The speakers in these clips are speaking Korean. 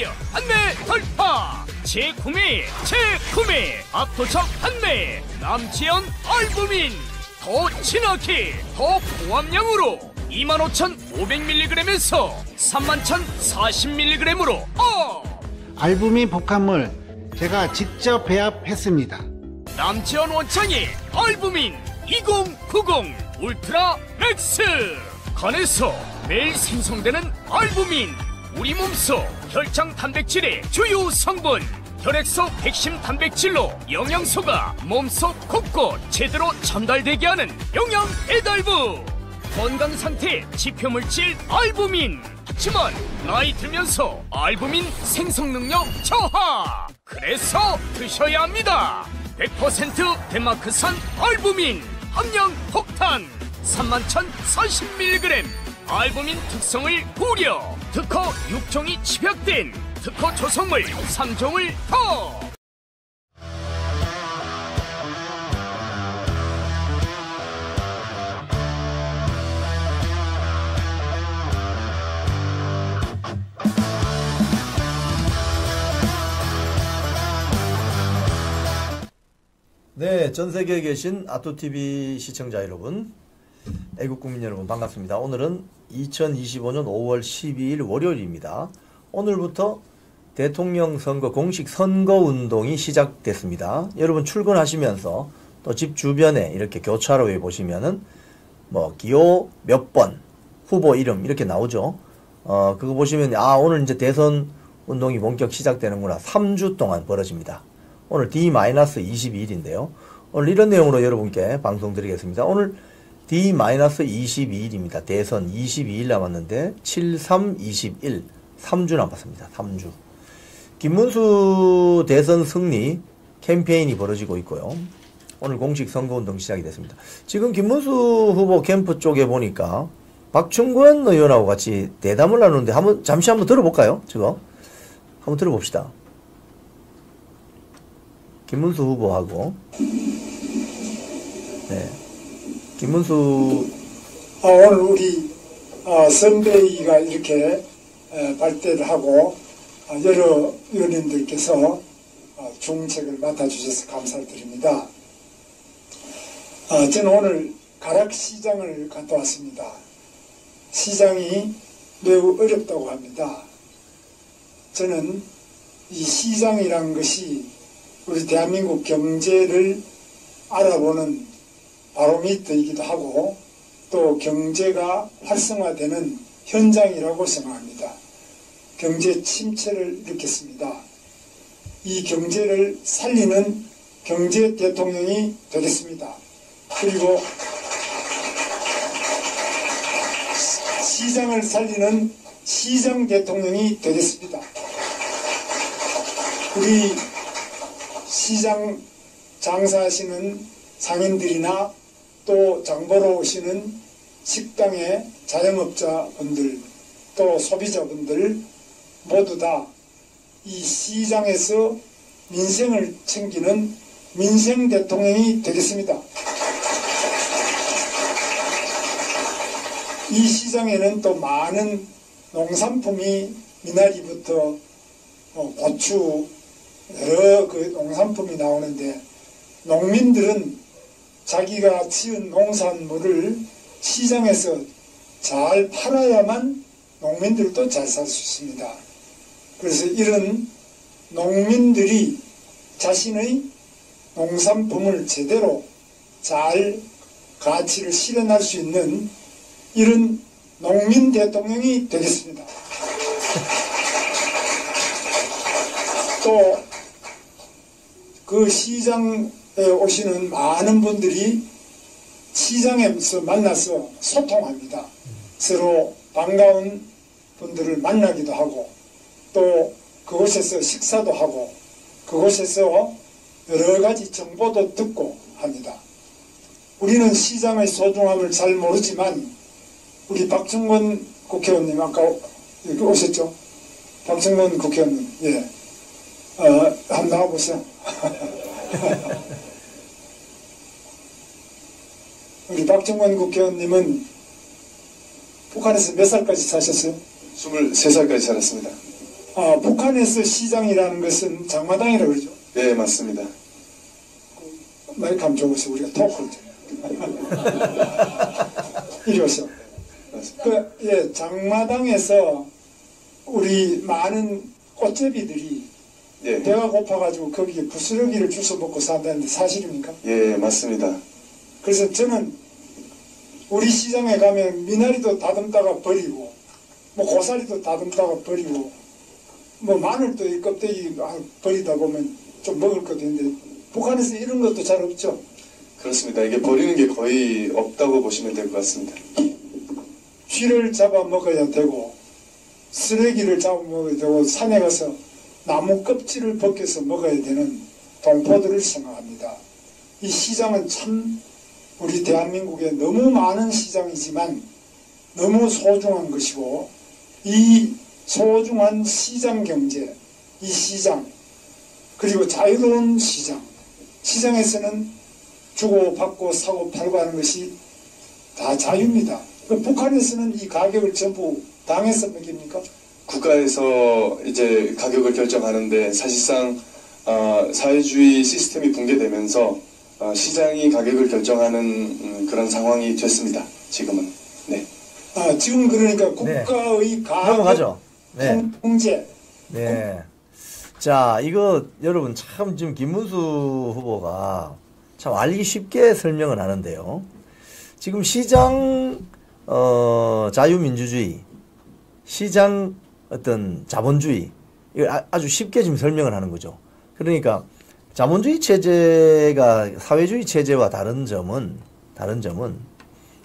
가격 판매 돌파. 재구매 압도적 판매. 남지연 알부민 더 진하게 더 포함량으로 25,500mg에서 31,040mg으로 알부민 복합물 제가 직접 배합했습니다. 남지연 원창의 알부민 2090 울트라 맥스. 간에서 매일 생성되는 알부민, 우리 몸속 혈장 단백질의 주요 성분. 혈액속 핵심 단백질로 영양소가 몸속 곳곳 제대로 전달되게 하는 영양 배달부. 건강상태 지표물질 알부민. 하지만 나이 들면서 알부민 생성능력 저하. 그래서 드셔야 합니다. 100% 덴마크산 알부민 함량 폭탄 31,040mg. 알부민 특성을 고려. 특허 6종이 집약된 특허 조성물 3종을 더. 네, 전 세계에 계신 아토TV 시청자 여러분, 애국국민 여러분 반갑습니다. 오늘은 2025년 5월 12일 월요일입니다. 오늘부터 대통령 선거 공식 선거운동이 시작됐습니다. 여러분 출근하시면서 또 집 주변에 이렇게 교차로에 보시면은 뭐 기호 몇 번, 후보 이름 이렇게 나오죠. 그거 보시면 오늘 이제 대선 운동이 본격 시작되는구나. 3주 동안 벌어집니다. 오늘 D-22일인데요. 오늘 이런 내용으로 여러분께 방송 드리겠습니다. 오늘 D-22일입니다. 대선 22일 남았는데 7-3-21 3주 남았습니다. 3주. 김문수 대선 승리 캠페인이 벌어지고 있고요. 오늘 공식 선거운동 시작이 됐습니다. 지금 김문수 후보 캠프 쪽에 보니까 박충권 의원하고 같이 대담을 나누는데 잠시 한번 들어볼까요? 저거 한번 들어봅시다. 김문수 후보하고 김문수 오늘 우리 선대위가 이렇게 발대를 하고 여러 의원님들께서 중책을 맡아주셔서 감사를 드립니다. 저는 오늘 가락시장을 갔다 왔습니다. 시장이 매우 어렵다고 합니다. 저는 이 시장이란 것이 우리 대한민국 경제를 알아보는 바로미터이기도 하고 또 경제가 활성화되는 현장이라고 생각합니다. 경제 침체를 일으켰습니다. 이 경제를 살리는 경제 대통령이 되겠습니다. 그리고 시장을 살리는 시장 대통령이 되겠습니다. 우리 시장 장사하시는 상인들이나 또 장보러 오시는 식당의 자영업자분들 또 소비자분들 모두 다 이 시장에서 민생을 챙기는 민생 대통령이 되겠습니다. 이 시장에는 또 많은 농산품이 미나리부터 고추 여러 그 농산품이 나오는데 농민들은 자기가 지은 농산물을 시장에서 잘 팔아야만 농민들도 잘 살 수 있습니다. 그래서 이런 농민들이 자신의 농산품을 제대로 잘 가치를 실현할 수 있는 이런 농민 대통령이 되겠습니다. 또 그 시장에 오시는 많은 분들이 시장에서 만나서 소통합니다. 서로 반가운 분들을 만나기도 하고 또 그곳에서 식사도 하고 그곳에서 여러 가지 정보도 듣고 합니다. 우리는 시장의 소중함을 잘 모르지만 우리 박충권 국회의원님 아까 여기 오셨죠? 박충권 국회의원님 한번 나와보세요. 우리 박충권 국회의원님은 북한에서 몇 살까지 사셨어요? 23살까지 살았습니다. 북한에서 시장이라는 것은 장마당이라고 그러죠. 네, 맞습니다. 마이크 한번 줘보세요. 우리가 토크를 좀. 이리 오세요. 장마당에서 우리 많은 꽃제비들이 예. 배가 고파가지고 거기에 부스러기를 주워 먹고 산다는데 사실입니까? 예, 맞습니다. 그래서 저는 우리 시장에 가면 미나리도 다듬다가 버리고 뭐 고사리도 다듬다가 버리고 뭐 마늘도 이 껍데기 버리다 보면 좀 먹을 것도 있는데 북한에서 이런 것도 잘 없죠. 그렇습니다. 이게 버리는 게 거의 없다고 보시면 될 것 같습니다. 쥐를 잡아 먹어야 되고 쓰레기를 잡아 먹어야 되고 산에 가서 나무 껍질을 벗겨서 먹어야 되는 동포들을 생각합니다. 이 시장은 참 우리 대한민국에 너무 많은 시장이지만 너무 소중한 것이고 이 소중한 시장 경제, 이 시장 그리고 자유로운 시장, 시장에서는 주고받고 사고 팔고 하는 것이 다 자유입니다. 북한에서는 이 가격을 전부 당에서 매깁니까? 국가에서 이제 가격을 결정하는데 사실상 사회주의 시스템이 붕괴되면서 시장이 가격을 결정하는 그런 상황이 됐습니다. 지금은. 네. 지금 그러니까 국가의 가격 넘어가죠. 네. 통제. 네. 자, 이거 여러분 참 지금 김문수 후보가 참 알기 쉽게 설명을 하는데요. 지금 시장 자유민주주의, 시장 어떤 자본주의 이걸 아주 쉽게 지금 설명을 하는 거죠. 그러니까 자본주의 체제가 사회주의 체제와 다른 점은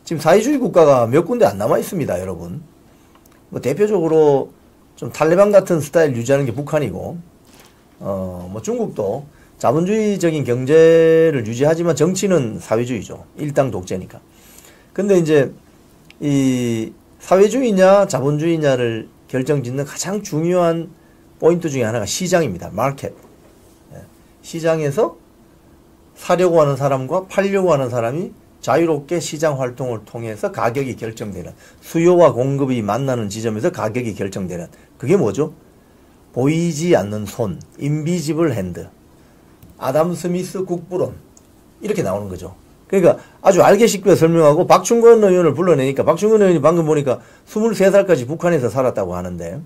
지금 사회주의 국가가 몇 군데 안 남아 있습니다, 여러분. 뭐 대표적으로 좀 탈레반 같은 스타일 유지하는 게 북한이고, 뭐 중국도 자본주의적인 경제를 유지하지만 정치는 사회주의죠. 일당 독재니까. 근데 이제 이 사회주의냐 자본주의냐를 결정짓는 가장 중요한 포인트 중에 하나가 시장입니다. 마켓. 시장에서 사려고 하는 사람과 팔려고 하는 사람이 자유롭게 시장 활동을 통해서 가격이 결정되는, 수요와 공급이 만나는 지점에서 가격이 결정되는, 그게 뭐죠? 보이지 않는 손, 인비지블 핸드, 아담 스미스 국부론, 이렇게 나오는 거죠. 그러니까 아주 알기 쉽게 설명하고, 박충건 의원을 불러내니까, 박충건 의원이 방금 보니까 23살까지 북한에서 살았다고 하는데,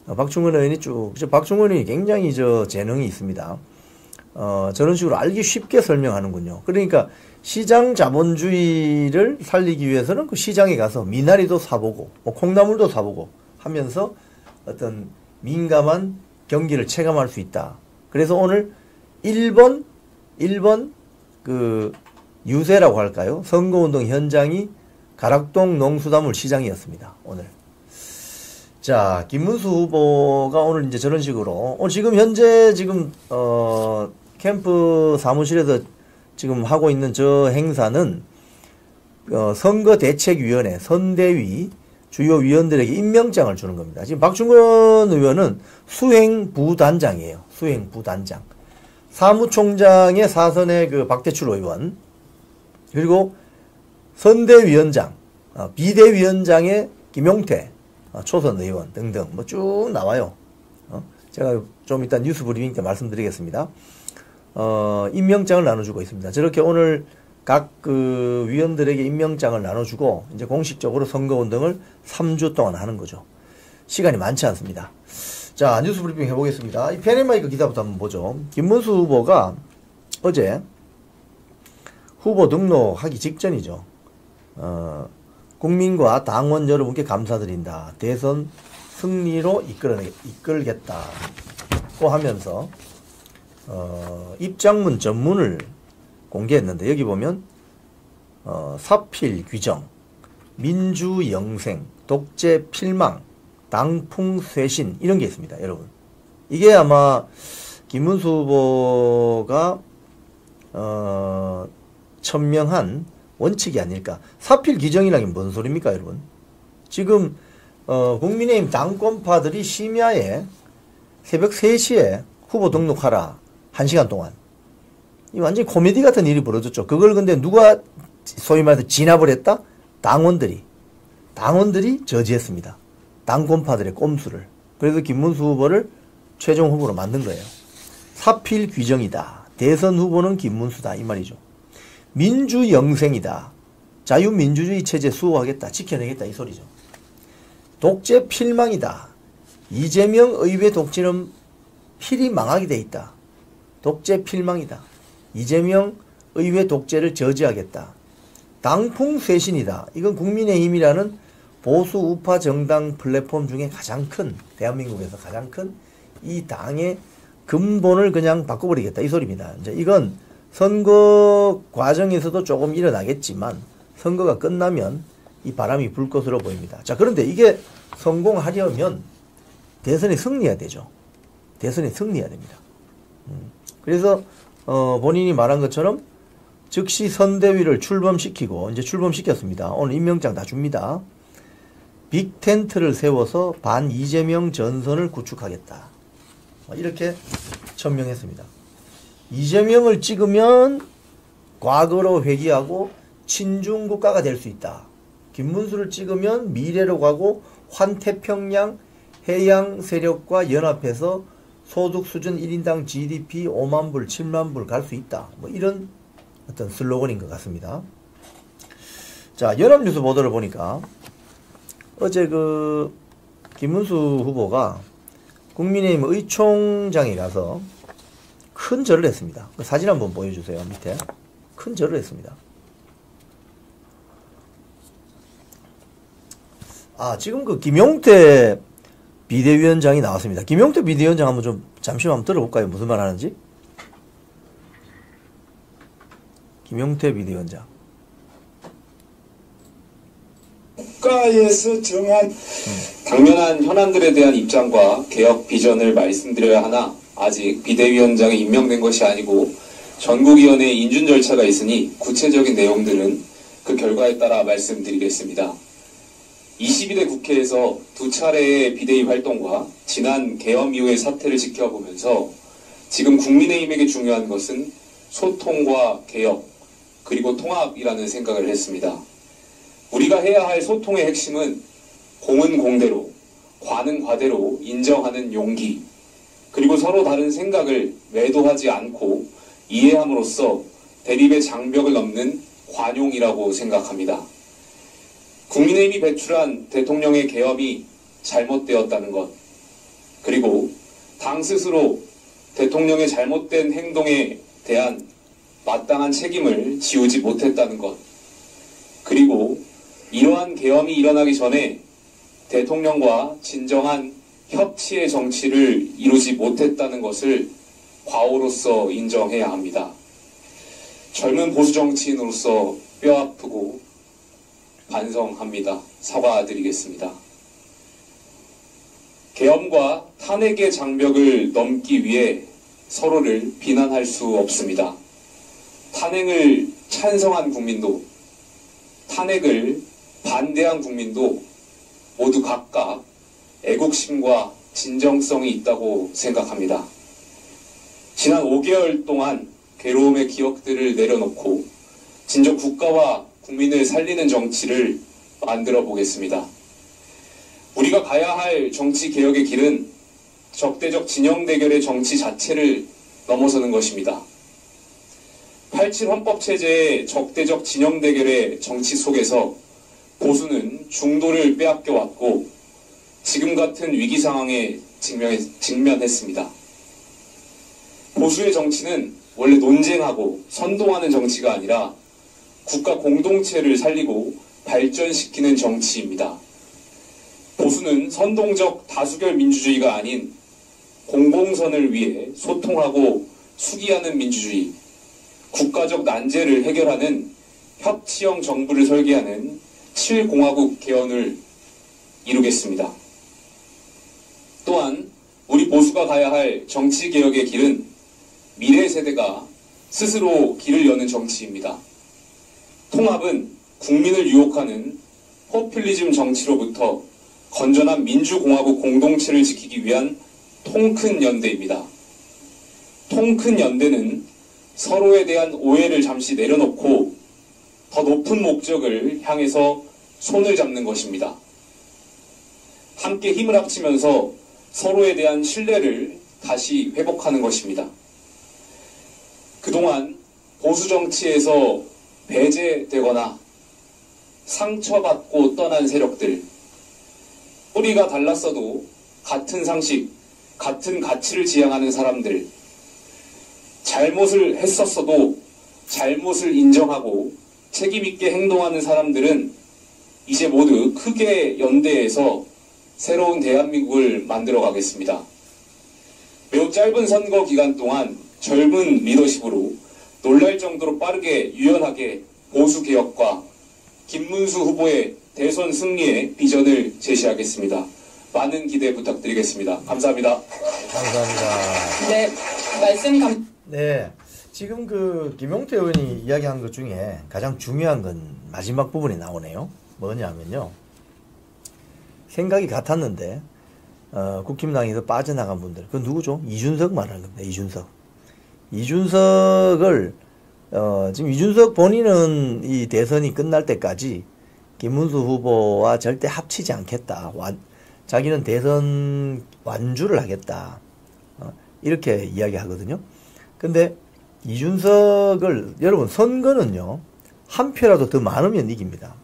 박충건 의원이 박충건 의원이 굉장히 재능이 있습니다. 저런 식으로 알기 쉽게 설명하는군요. 그러니까 시장 자본주의를 살리기 위해서는 그 시장에 가서 미나리도 사보고, 뭐 콩나물도 사보고 하면서 어떤 민감한 경기를 체감할 수 있다. 그래서 오늘 1번 그 유세라고 할까요? 선거운동 현장이 가락동 농수산물 시장이었습니다. 오늘. 자, 김문수 후보가 오늘 이제 저런 식으로, 오늘 지금 현재 캠프 사무실에서 지금 하고 있는 저 행사는 선거대책위원회, 선대위 주요 위원들에게 임명장을 주는 겁니다. 지금 박충건 의원은 수행부단장이에요. 수행부단장. 사무총장의 사선의 그 박대출 의원, 그리고 선대위원장, 비대위원장의 김용태 초선 의원 등등 뭐 쭉 나와요. 제가 좀 이따 뉴스 브리핑 때 말씀드리겠습니다. 임명장을 나눠주고 있습니다. 저렇게 오늘 각 그 위원들에게 임명장을 나눠주고 이제 공식적으로 선거운동을 3주 동안 하는 거죠. 시간이 많지 않습니다. 자, 뉴스 브리핑 해보겠습니다. 이 페네마이크 기사부터 한번 보죠. 김문수 후보가 어제 후보 등록하기 직전이죠. 국민과 당원 여러분께 감사드린다. 대선 승리로 이끌겠다고 하면서 입장문 전문을 공개했는데, 여기 보면 사필 규정, 민주 영생, 독재 필망, 당풍 쇄신, 이런 게 있습니다, 여러분. 이게 아마 김문수 후보가 천명한 원칙이 아닐까. 사필 규정이라는 게 뭔 소리입니까, 여러분? 지금 국민의힘 당권파들이 심야에 새벽 3시에 후보 등록하라, 1시간 동안. 이 완전히 코미디 같은 일이 벌어졌죠. 그걸 근데 누가 소위 말해서 진압을 했다? 당원들이 저지했습니다. 당권파들의 꼼수를. 그래서 김문수 후보를 최종 후보로 만든 거예요. 사필 규정이다. 대선 후보는 김문수다. 이 말이죠. 민주영생이다. 자유민주주의 체제 수호하겠다. 지켜내겠다. 이 소리죠. 독재 필망이다. 이재명 의회 독재는 필히 망하게 돼 있다. 독재 필망이다. 이재명 의회 독재를 저지하겠다. 당풍쇄신이다. 이건 국민의힘이라는 보수 우파 정당 플랫폼 중에 가장 큰, 대한민국에서 가장 큰 이 당의 근본을 그냥 바꿔버리겠다. 이 소리입니다. 이제 이건 선거 과정에서도 조금 일어나겠지만 선거가 끝나면 이 바람이 불 것으로 보입니다. 자, 그런데 이게 성공하려면 대선에 승리해야 되죠. 대선에 승리해야 됩니다. 그래서 본인이 말한 것처럼 즉시 선대위를 출범시키고, 이제 출범시켰습니다. 오늘 임명장 다 줍니다. 빅텐트를 세워서 반 이재명 전선을 구축하겠다. 이렇게 천명했습니다. 이재명을 찍으면 과거로 회귀하고 친중국가가 될 수 있다. 김문수를 찍으면 미래로 가고 환태평양 해양 세력과 연합해서 소득 수준 1인당 GDP 5만 불, 7만 불 갈 수 있다. 뭐 이런 어떤 슬로건인 것 같습니다. 자, 연합뉴스 보도를 보니까 어제 그 김문수 후보가 국민의힘 의총장에 가서 큰 절을 했습니다. 그 사진 한번 보여주세요. 밑에 큰 절을 했습니다. 아, 지금 그 김용태 비대위원장이 나왔습니다. 김용태 비대위원장 한번 좀 잠시만 한번 들어볼까요? 무슨 말 하는지? 김용태 비대위원장. 국가에서 정한 당면한 현안들에 대한 입장과 개혁 비전을 말씀드려야 하나 아직 비대위원장에 임명된 것이 아니고 전국위원회 인준 절차가 있으니 구체적인 내용들은 그 결과에 따라 말씀드리겠습니다. 22대 국회에서 두 차례의 비대위 활동과 지난 계엄 이후의 사태를 지켜보면서 지금 국민의힘에게 중요한 것은 소통과 개혁 그리고 통합이라는 생각을 했습니다. 우리가 해야 할 소통의 핵심은 공은 공대로, 과는 과대로 인정하는 용기, 그리고 서로 다른 생각을 외도하지 않고 이해함으로써 대립의 장벽을 넘는 관용이라고 생각합니다. 국민의힘이 배출한 대통령의 계엄이 잘못되었다는 것, 그리고 당 스스로 대통령의 잘못된 행동에 대한 마땅한 책임을 지우지 못했다는 것, 그리고 이러한 계엄이 일어나기 전에 대통령과 진정한 협치의 정치를 이루지 못했다는 것을 과오로서 인정해야 합니다. 젊은 보수 정치인으로서 뼈아프고 반성합니다. 사과드리겠습니다. 계엄과 탄핵의 장벽을 넘기 위해 서로를 비난할 수 없습니다. 탄핵을 찬성한 국민도 탄핵을 반대한 국민도 모두 각각 애국심과 진정성이 있다고 생각합니다. 지난 5개월 동안 괴로움의 기억들을 내려놓고 진정 국가와 국민을 살리는 정치를 만들어 보겠습니다. 우리가 가야 할 정치 개혁의 길은 적대적 진영 대결의 정치 자체를 넘어서는 것입니다. 87 헌법체제의 적대적 진영 대결의 정치 속에서 보수는 중도를 빼앗겨 왔고 지금 같은 위기 상황에 직면했습니다. 보수의 정치는 원래 논쟁하고 선동하는 정치가 아니라 국가 공동체를 살리고 발전시키는 정치입니다. 보수는 선동적 다수결 민주주의가 아닌 공공선을 위해 소통하고 수기하는 민주주의, 국가적 난제를 해결하는 협치형 정부를 설계하는 7공화국 개헌을 이루겠습니다. 또한 우리 보수가 가야 할 정치개혁의 길은 미래 세대가 스스로 길을 여는 정치입니다. 통합은 국민을 유혹하는 포퓰리즘 정치로부터 건전한 민주공화국 공동체를 지키기 위한 통큰 연대입니다. 통큰 연대는 서로에 대한 오해를 잠시 내려놓고 더 높은 목적을 향해서 손을 잡는 것입니다. 함께 힘을 합치면서 서로에 대한 신뢰를 다시 회복하는 것입니다. 그동안 보수 정치에서 배제되거나 상처받고 떠난 세력들, 뿌리가 달랐어도 같은 상식, 같은 가치를 지향하는 사람들, 잘못을 했었어도 잘못을 인정하고 책임있게 행동하는 사람들은 이제 모두 크게 연대해서 새로운 대한민국을 만들어 가겠습니다. 매우 짧은 선거 기간 동안 젊은 리더십으로 놀랄 정도로 빠르게 유연하게 보수 개혁과 김문수 후보의 대선 승리의 비전을 제시하겠습니다. 많은 기대 부탁드리겠습니다. 감사합니다. 감사합니다. 네, 말씀 네, 지금 그 김용태 의원이 이야기한 것 중에 가장 중요한 건 마지막 부분에 나오네요. 뭐냐면요, 생각이 같았는데 국힘당에서 빠져나간 분들, 그건 누구죠? 이준석 말하는 겁니다. 이준석을 지금 이준석 본인은 이 대선이 끝날 때까지 김문수 후보와 절대 합치지 않겠다. 자기는 대선 완주를 하겠다. 이렇게 이야기하거든요. 근데 이준석을, 여러분, 선거는요, 한 표라도 더 많으면 이깁니다.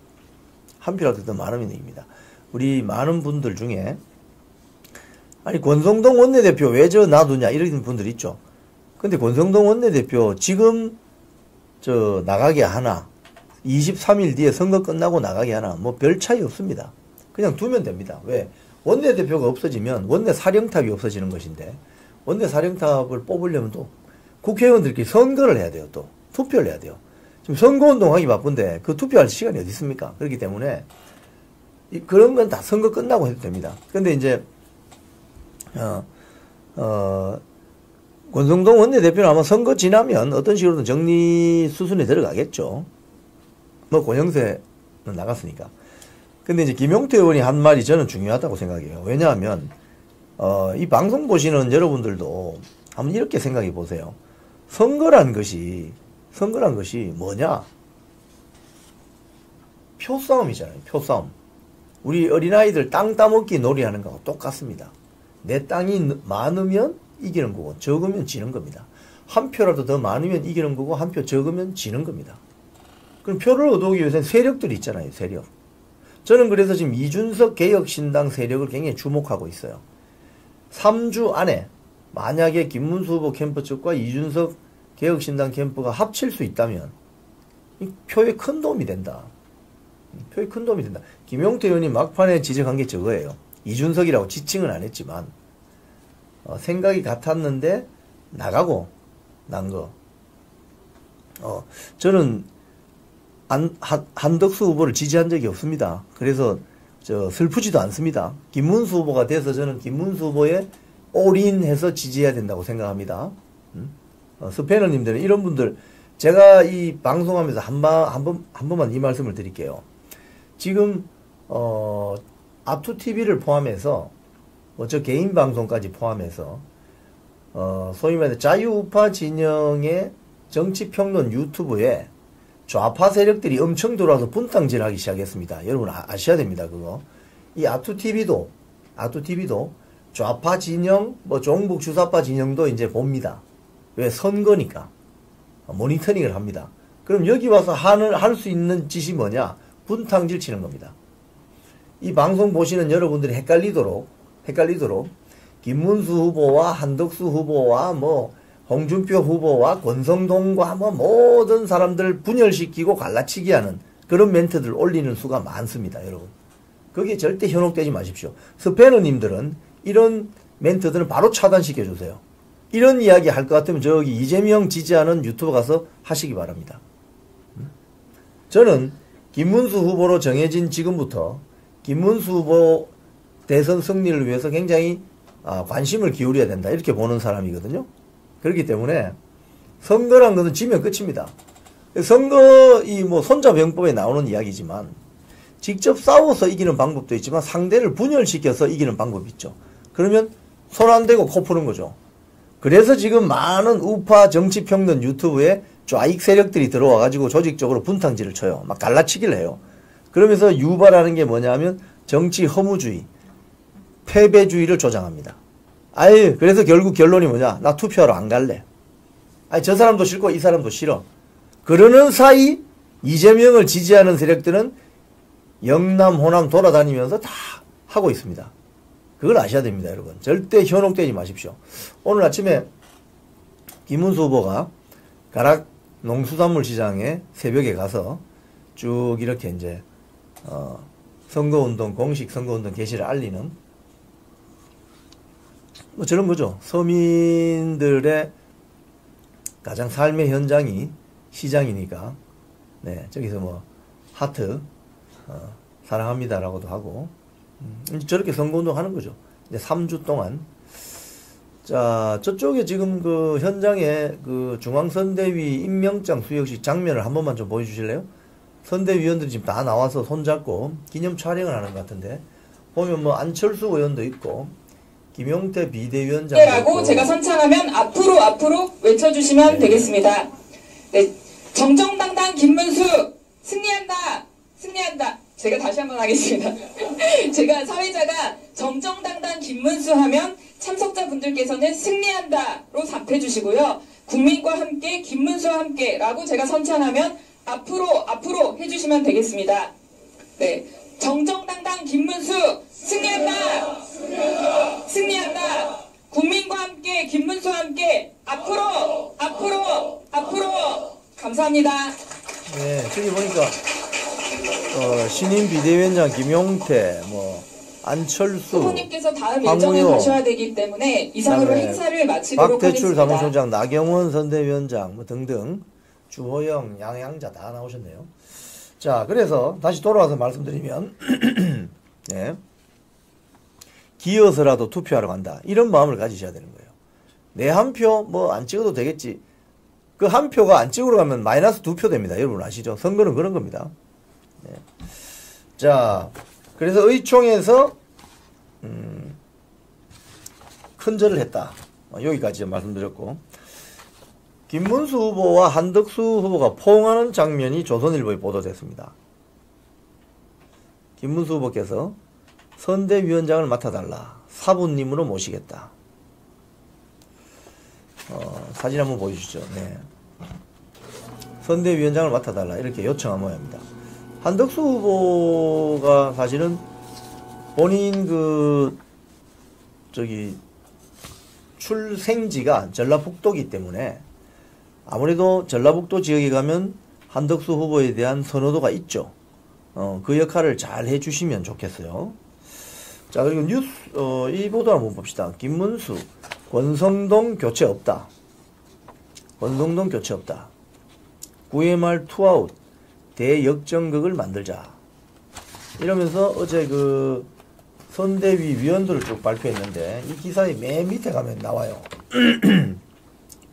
한 표라도 더 많으면 이깁니다. 우리 많은 분들 중에, 아니, 권성동 원내대표 왜 저 놔두냐, 이런 분들 있죠. 근데 권성동 원내대표 지금 나가게 하나, 23일 뒤에 선거 끝나고 나가게 하나, 뭐 별 차이 없습니다. 그냥 두면 됩니다. 왜? 원내대표가 없어지면 원내 사령탑이 없어지는 것인데, 원내 사령탑을 뽑으려면 또 국회의원들끼리 선거를 해야 돼요. 또 투표를 해야 돼요. 지금 선거운동 하기 바쁜데 그 투표할 시간이 어디 있습니까? 그렇기 때문에 그런 건 다 선거 끝나고 해도 됩니다. 근데 이제 권성동 원내대표는 아마 선거 지나면 어떤 식으로든 정리 수순에 들어가겠죠. 뭐 권영세는 나갔으니까. 근데 이제 김용태 의원이 한 말이 저는 중요하다고 생각해요. 왜냐하면 이 방송 보시는 여러분들도 한번 이렇게 생각해 보세요. 선거란 것이 뭐냐? 표싸움이잖아요. 표싸움. 우리 어린아이들 땅 따먹기 놀이하는 거하고 똑같습니다. 내 땅이 많으면 이기는 거고 적으면 지는 겁니다. 한 표라도 더 많으면 이기는 거고 한 표 적으면 지는 겁니다. 그럼 표를 얻어오기 위해서는 세력들이 있잖아요. 세력. 저는 그래서 지금 이준석 개혁신당 세력을 굉장히 주목하고 있어요. 3주 안에 만약에 김문수 후보 캠프 측과 이준석 개혁신당 캠프가 합칠 수 있다면 이 표에 큰 도움이 된다. 표에 큰 도움이 된다. 김용태 의원이 막판에 지적한 게 저거예요. 이준석이라고 지칭은 안 했지만 생각이 같았는데 나가고 난 거. 저는 한덕수 후보를 지지한 적이 없습니다. 그래서 슬프지도 않습니다. 김문수 후보가 돼서 저는 김문수 후보에 올인해서 지지해야 된다고 생각합니다. 스패너님들은 이런 분들, 제가 이 방송하면서 한 번만 이 말씀을 드릴게요. 지금 아투TV를 포함해서 저 개인 방송까지 포함해서 소위 말해 자유우파 진영의 정치평론 유튜브에 좌파 세력들이 엄청 들어와서 분탕질하기 시작했습니다. 여러분 아셔야 됩니다. 그거. 이 아투TV도 좌파 진영, 뭐 종북 주사파 진영도 이제 봅니다. 왜? 선거니까. 모니터링을 합니다. 그럼 여기 와서 할 수 있는 짓이 뭐냐? 분탕질 치는 겁니다. 이 방송 보시는 여러분들이 헷갈리도록 김문수 후보와 한덕수 후보와 뭐 홍준표 후보와 권성동과 뭐 모든 사람들 분열시키고 갈라치기 하는 그런 멘트들 올리는 수가 많습니다. 여러분. 거기에 절대 현혹되지 마십시오. 스패너님들은 이런 멘트들은 바로 차단시켜주세요. 이런 이야기 할 것 같으면 저기 이재명 지지하는 유튜브 가서 하시기 바랍니다. 저는 김문수 후보로 정해진 지금부터 김문수 후보 대선 승리를 위해서 굉장히 관심을 기울여야 된다. 이렇게 보는 사람이거든요. 그렇기 때문에 선거란 것은 지면 끝입니다. 선거 뭐 손자병법에 나오는 이야기지만 직접 싸워서 이기는 방법도 있지만 상대를 분열시켜서 이기는 방법이 있죠. 그러면 손 안 대고 코 푸는 거죠. 그래서 지금 많은 우파 정치평론 유튜브에 좌익 세력들이 들어와가지고 조직적으로 분탕질을 쳐요. 막 갈라치기를 해요. 그러면서 유발하는 게 뭐냐면 정치 허무주의. 패배주의를 조장합니다. 아유, 그래서 결국 결론이 뭐냐? 나 투표하러 안 갈래. 아니, 저 사람도 싫고 이 사람도 싫어. 그러는 사이 이재명을 지지하는 세력들은 영남, 호남 돌아다니면서 다 하고 있습니다. 그걸 아셔야 됩니다, 여러분. 절대 현혹되지 마십시오. 오늘 아침에 김문수 후보가 가락 농수산물시장에 새벽에 가서 쭉 이렇게 이제 선거운동, 공식 선거운동 개시를 알리는 뭐 저런 거죠. 서민들의 가장 삶의 현장이 시장이니까, 네, 저기서 뭐 하트 사랑합니다라고도 하고, 저렇게 선거운동 하는 거죠. 이제 3주 동안. 자, 저쪽에 지금 그 현장에 그 중앙선대위 임명장 수여식 장면을 한 번만 좀 보여주실래요? 선대위원들이 지금 다 나와서 손잡고 기념 촬영을 하는 것 같은데, 보면 뭐 안철수 의원도 있고, 김용태 비대위원장도 라고 제가 선창하면 앞으로 외쳐주시면 네. 되겠습니다. 네, 정정당당 김문수 승리한다. 제가 다시 한번 하겠습니다. 제가 사회자가 정정당당 김문수 하면 참석자분들께서는 승리한다로 답해 주시고요. 국민과 함께 김문수와 함께 라고 제가 선창하면 앞으로 해주시면 되겠습니다. 네, 정정당당 김문수 승리한다. 국민과 함께 김문수와 함께 앞으로 감사합니다. 네, 저기 보니까 신임 비대위원장 김용태, 뭐 안철수, 후보님께서 다음 일정에 가셔야 되기 때문에 이상으로 행사를 마치도록 박태출 하겠습니다. 사무총장, 나경원 선대위원장 뭐 등등, 주호영, 양양자 다 나오셨네요. 자, 그래서 다시 돌아와서 말씀드리면 네, 기어서라도 투표하러 간다, 이런 마음을 가지셔야 되는 거예요. 내 한 표 뭐 안 찍어도 되겠지. 그 한 표가 안 찍으러 가면 마이너스 2표 됩니다. 여러분 아시죠? 선거는 그런 겁니다. 네. 자, 그래서 의총에서 큰절을 했다. 여기까지 말씀드렸고, 김문수 후보와 한덕수 후보가 포옹하는 장면이 조선일보에 보도됐습니다. 김문수 후보께서 선대위원장을 맡아달라, 사부님으로 모시겠다. 사진 한번 보여주시죠. 네. 선대위원장을 맡아달라, 이렇게 요청한 모양입니다. 한덕수 후보가 사실은 본인 출생지가 전라북도이기 때문에 아무래도 전라북도 지역에 가면 한덕수 후보에 대한 선호도가 있죠. 그 역할을 잘 해주시면 좋겠어요. 자, 그리고 뉴스, 이 보도 한번 봅시다. 김문수, 권성동 교체 없다. 9회 말 투아웃, 대역전극을 만들자. 이러면서 어제 그 선대위 위원들을 쭉 발표했는데, 이 기사의 맨 밑에 가면 나와요.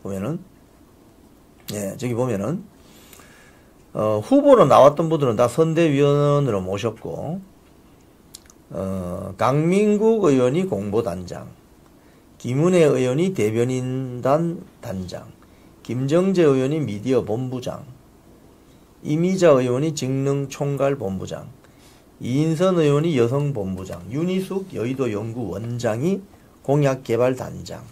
보면은, 예, 저기 보면은, 후보로 나왔던 분들은 다 선대위원으로 모셨고, 강민국 의원이 공보단장, 김은혜 의원이 대변인단 단장, 김정재 의원이 미디어 본부장, 이미자 의원이 직능총괄본부장, 이인선 의원이 여성본부장, 윤희숙 여의도 연구원장이 공약개발단장,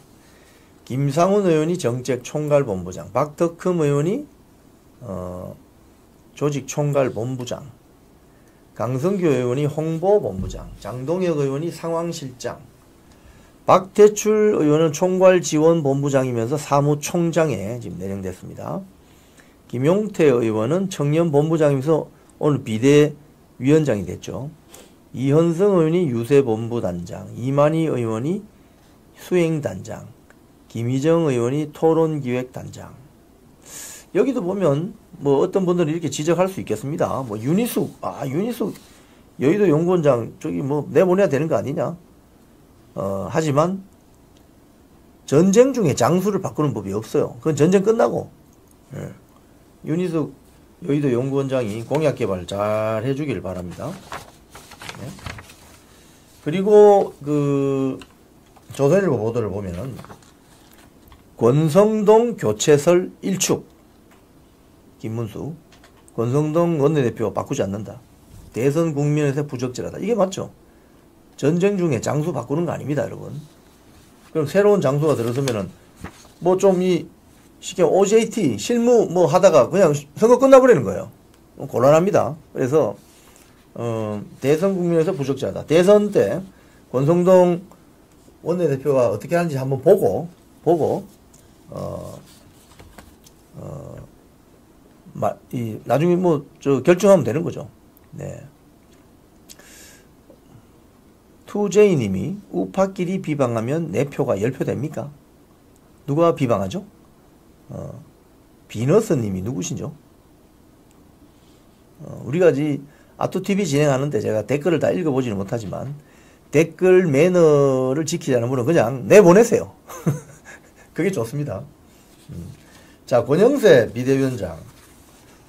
김상훈 의원이 정책총괄본부장, 박덕흠 의원이 조직총괄본부장, 강성규 의원이 홍보본부장, 장동혁 의원이 상황실장, 박태출 의원은 총괄지원본부장이면서 사무총장에 지금 내정됐습니다. 김용태 의원은 청년본부장이면서 오늘 비대위원장이 됐죠. 이현성 의원이 유세본부단장, 이만희 의원이 수행단장, 김희정 의원이 토론기획단장. 여기도 보면 뭐 어떤 분들은 이렇게 지적할 수 있겠습니다. 뭐 윤희숙 여의도 연구원장 저기 뭐 내보내야 되는 거 아니냐. 하지만 전쟁 중에 장수를 바꾸는 법이 없어요. 그건 전쟁 끝나고. 윤희숙 여의도 연구원장이 공약 개발 잘 해주길 바랍니다. 네. 그리고 그 조선일보 보도를 보면은 권성동 교체설 일축, 김문수, 권성동 원내대표 바꾸지 않는다. 대선 국면에서 부적절하다. 이게 맞죠? 전쟁 중에 장수 바꾸는 거 아닙니다, 여러분. 그럼 새로운 장수가 들어서면은 뭐 좀 쉽게 OJT 실무 뭐 하다가 그냥 선거 끝나버리는 거예요. 곤란합니다. 그래서 대선 국민에서 부적절하다. 대선 때 권성동 원내대표가 어떻게 하는지 한번 보고 나중에 뭐 결정하면 되는 거죠. 네. 투제이님이 우파끼리 비방하면 내 표가 10표 됩니까? 누가 비방하죠? 비너스님이 누구신죠? 우리가 아토TV 진행하는데 제가 댓글을 다 읽어보지는 못하지만 댓글 매너를 지키자는 분은 그냥 내보내세요. 그게 좋습니다. 자, 권영세 비대위원장.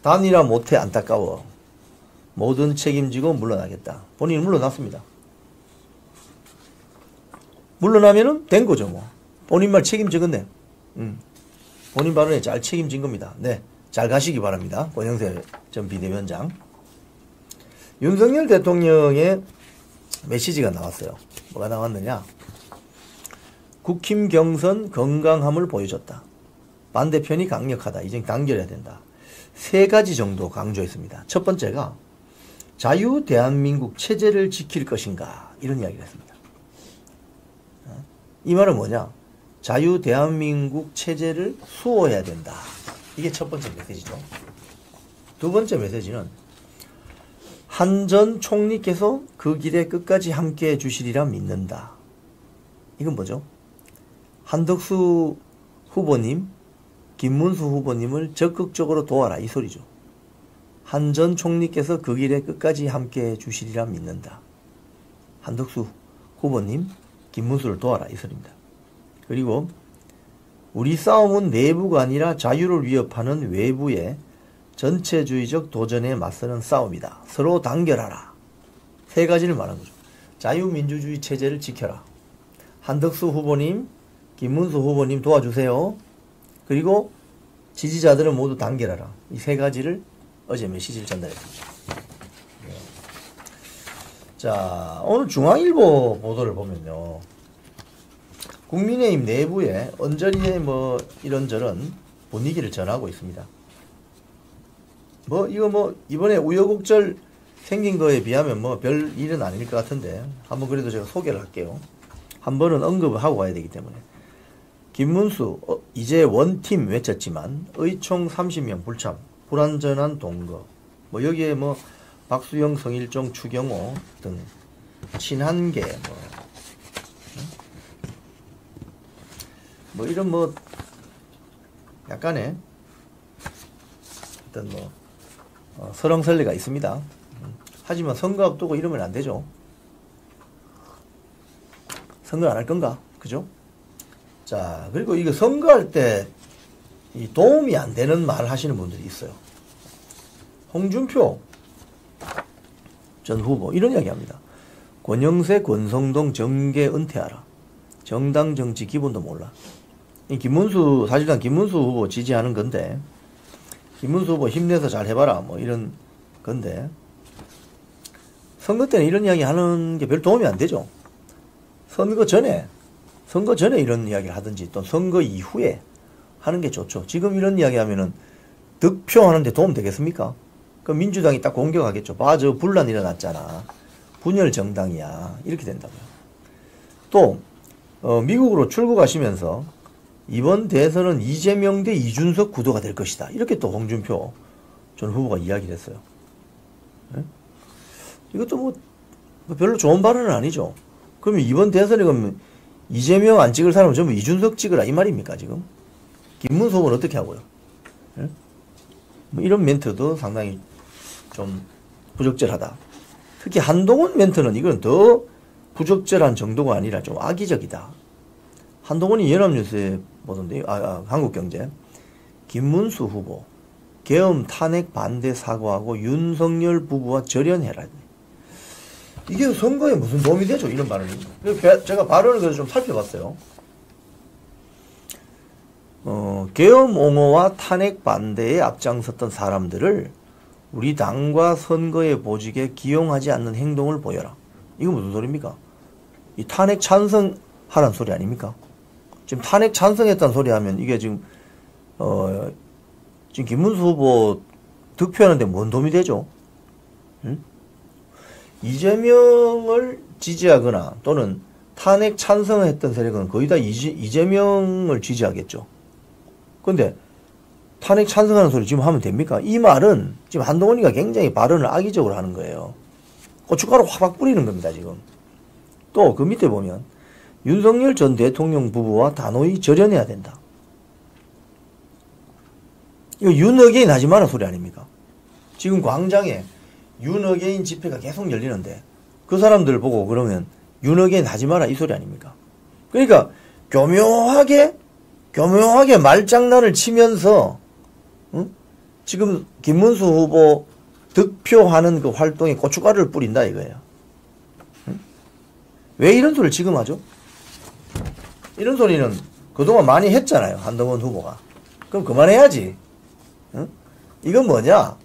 단일화 못해 안타까워. 모든 책임지고 물러나겠다. 본인이 물러났습니다. 물러나면은 된 거죠, 뭐. 본인 말 책임지겠네. 본인 발언에 잘 책임진 겁니다. 네. 잘 가시기 바랍니다. 권영세 전 비대위원장. 윤석열 대통령의 메시지가 나왔어요. 뭐가 나왔느냐? 국힘 경선 건강함을 보여줬다. 반대편이 강력하다. 이제 단결해야 된다. 3가지 정도 강조했습니다. 첫 번째가 자유 대한민국 체제를 지킬 것인가 이런 이야기를 했습니다. 이 말은 뭐냐? 자유 대한민국 체제를 수호해야 된다. 이게 첫 번째 메시지죠. 두 번째 메시지는 한 전 총리께서 그 길에 끝까지 함께해 주시리라 믿는다. 이건 뭐죠? 한덕수 후보님, 김문수 후보님을 적극적으로 도와라 이 소리죠. 한 전 총리께서 그 길에 끝까지 함께해 주시리라 믿는다. 한덕수 후보님, 김문수를 도와라 이 소리입니다. 그리고 우리 싸움은 내부가 아니라 자유를 위협하는 외부의 전체주의적 도전에 맞서는 싸움이다. 서로 단결하라. 3가지를 말한 거죠. 자유민주주의 체제를 지켜라. 한덕수 후보님, 김문수 후보님 도와주세요. 그리고 지지자들은 모두 단결하라. 이 3가지를 어제 메시지를 전달했습니다. 네. 자, 오늘 중앙일보 보도를 보면요. 국민의힘 내부에 언저리에 뭐 이런저런 분위기를 전하고 있습니다. 이번에 우여곡절 생긴 거에 비하면 별 일은 아닐 것 같은데 한번 그래도 제가 소개를 할게요. 한 번은 언급을 하고 가야 되기 때문에. 김문수 이제 원팀 외쳤지만 의총 30명 불참 불완전한 동거 여기에 박수영, 성일종, 추경호 등 친한계 이런 약간의 어떤 설왕설래가 있습니다. 하지만 선거 앞두고 이러면 안 되죠. 선거 안 할 건가? 그죠? 자, 그리고 이거 선거할 때 이 도움이 안 되는 말 하시는 분들이 있어요. 홍준표 전 후보 이런 이야기 합니다. 권영세, 권성동 정계 은퇴하라. 정당 정치 기본도 몰라. 이 사실상 김문수 후보 지지하는 건데 김문수 후보 힘내서 잘 해봐라 이런 건데 선거 때는 이런 이야기 하는 게 별 도움이 안 되죠. 선거 전에 이런 이야기를 하든지 또 선거 이후에 하는 게 좋죠. 지금 이런 이야기 하면은 득표하는데 도움 되겠습니까? 그럼 민주당이 딱 공격하겠죠. 저 분란 일어났잖아. 분열 정당이야. 이렇게 된다고요. 또 미국으로 출국하시면서 이번 대선은 이재명 대 이준석 구도가 될 것이다. 이렇게 또 홍준표 전 후보가 이야기를 했어요. 네? 이것도 별로 좋은 발언은 아니죠. 그러면 이번 대선에 그러면 이재명 안 찍을 사람은 전부 이준석 찍으라 이 말입니까 지금? 김문수 후보는 어떻게 하고요? 네? 이런 멘트도 상당히 좀 부적절하다. 특히 한동훈 멘트는 이건 더 부적절한 정도가 아니라 좀 악의적이다. 한동훈이 연합뉴스에 보던데요. 한국경제. 김문수 후보 계엄 탄핵 반대 사과하고 윤석열 부부와 절연해라. 이게 선거에 무슨 도움이 되죠? 이런 발언이. 제가 발언을 그래서 좀 살펴봤어요. 계엄 옹호와 탄핵 반대에 앞장섰던 사람들을 우리 당과 선거의 보직에 기용하지 않는 행동을 보여라. 이거 무슨 소리입니까? 이 탄핵 찬성하라는 소리 아닙니까? 지금 탄핵 찬성했다는 소리 하면 이게 지금 지금 김문수 후보 득표하는데 뭔 도움이 되죠? 응? 이재명을 지지하거나 또는 탄핵 찬성을 했던 세력은 거의 다 이재명을 지지하겠죠. 근데 탄핵 찬성하는 소리 지금 하면 됩니까? 이 말은 지금 한동훈이가 굉장히 발언을 악의적으로 하는 거예요. 고춧가루 확 뿌리는 겁니다, 지금. 또 그 밑에 보면 윤석열 전 대통령 부부와 단호히 절연해야 된다. 이거 윤어게인 하지 마라 소리 아닙니까? 지금 광장에 윤어게인 집회가 계속 열리는데 그 사람들 보고 그러면 윤어게인 하지 마라 이 소리 아닙니까? 그러니까 교묘하게 말장난을 치면서 지금 김문수 후보 득표하는 그 활동에 고춧가루를 뿌린다 이거예요. 왜 이런 소리를 지금 하죠? 이런 소리는 그동안 많이 했잖아요. 한동훈 후보가. 그럼 그만해야지. 이건 뭐냐?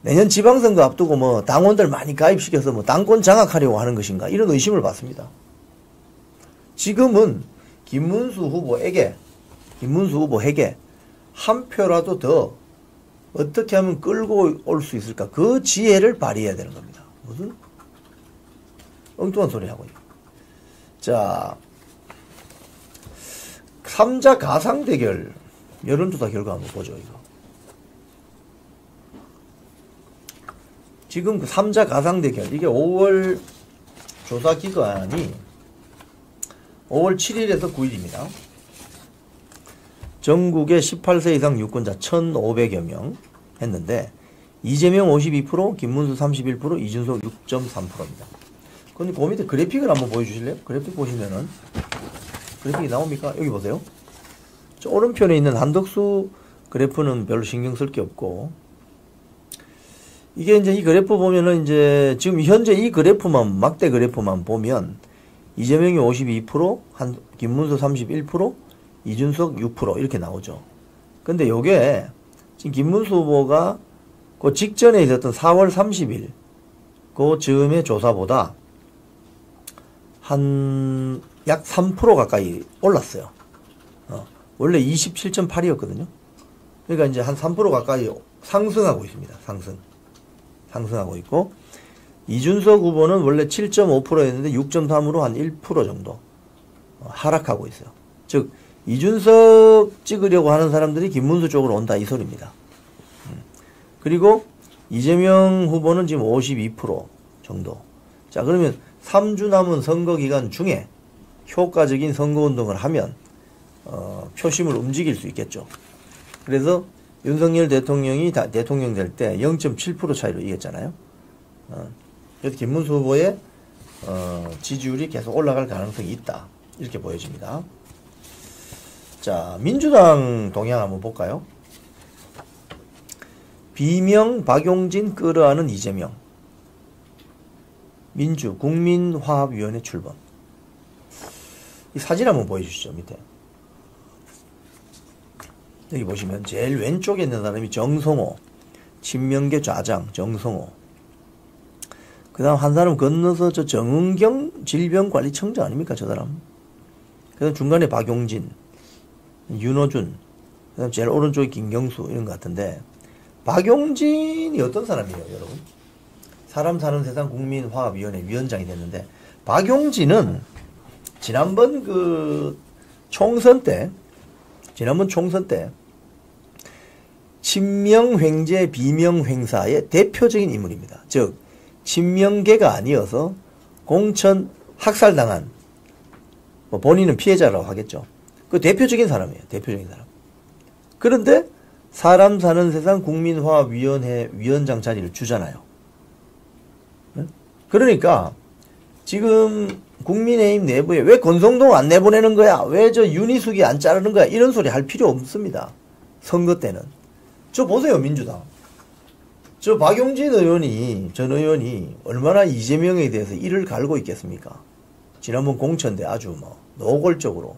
내년 지방선거 앞두고 뭐 당원들 많이 가입시켜서 뭐 당권 장악하려고 하는 것인가? 이런 의심을 받습니다. 지금은 김문수 후보에게 한 표라도 더 어떻게 하면 끌고 올 수 있을까? 그 지혜를 발휘해야 되는 겁니다. 무슨 엉뚱한 소리 하고 있고. 자, 3자 가상 대결 여론조사 결과 한번 보죠. 이거. 지금 그 3자 가상 대결 이게 5월 조사 기간이 5월 7일에서 9일입니다. 전국에 18세 이상 유권자 1,500여 명 했는데 이재명 52%, 김문수 31%, 이준석 6.3%입니다. 근데 그 밑에 그래픽을 한번 보여주실래요? 그래픽 보시면은 그래픽이 나옵니까? 여기 보세요. 저 오른편에 있는 한덕수 그래프는 별로 신경 쓸 게 없고 이게 이제 이 그래프 보면은 이제 지금 현재 이 그래프만 막대 그래프만 보면 이재명이 52%, 김문수 31%, 이준석 6% 이렇게 나오죠. 근데 요게 지금 김문수 후보가 그 직전에 있었던 4월 30일 그 즈음의 조사보다 한 약 3% 가까이 올랐어요. 원래 27.8이었거든요. 그러니까 이제 한 3% 가까이 상승하고 있습니다. 상승하고 있고 이준석 후보는 원래 7.5%였는데 6.3으로 한 1% 정도 하락하고 있어요. 즉 이준석 찍으려고 하는 사람들이 김문수 쪽으로 온다 이 소리입니다. 그리고 이재명 후보는 지금 52% 정도. 자, 그러면 3주 남은 선거 기간 중에 효과적인 선거운동을 하면 표심을 움직일 수 있겠죠. 그래서 윤석열 대통령이 대통령 될 때 0.7% 차이로 이겼잖아요. 그래서 김문수 후보의 지지율이 계속 올라갈 가능성이 있다. 이렇게 보여집니다. 자, 민주당 동향 한번 볼까요? 비명 박용진 끌어안은 이재명. 민주 국민화합위원회 출범. 이 사진 한번 보여주시죠. 밑에. 여기 보시면 제일 왼쪽에 있는 사람이 정성호. 친명계 좌장 정성호. 그 다음 한 사람 건너서 저 정은경 질병관리청장 아닙니까? 저 사람. 그 다음 중간에 박용진, 윤호준, 그 다음 제일 오른쪽에 김경수 이런 것 같은데 박용진이 어떤 사람이에요, 여러분? 사람 사는 세상 국민화합위원회 위원장이 됐는데 박용진은 지난번 총선 때 친명횡재 비명횡사의 대표적인 인물입니다. 즉 친명계가 아니어서 공천 학살당한 본인은 피해자라고 하겠죠. 그 대표적인 사람이에요. 대표적인 사람. 그런데 사람 사는 세상 국민화합위원회 위원장 자리를 주잖아요. 그러니까 지금 국민의힘 내부에 왜 권성동 안 내보내는 거야? 왜 저 윤희숙이 안 자르는 거야? 이런 소리 할 필요 없습니다. 선거 때는. 저 보세요, 민주당. 저 박용진 전 의원이 얼마나 이재명에 대해서 이를 갈고 있겠습니까? 지난번 공천 때 아주 노골적으로.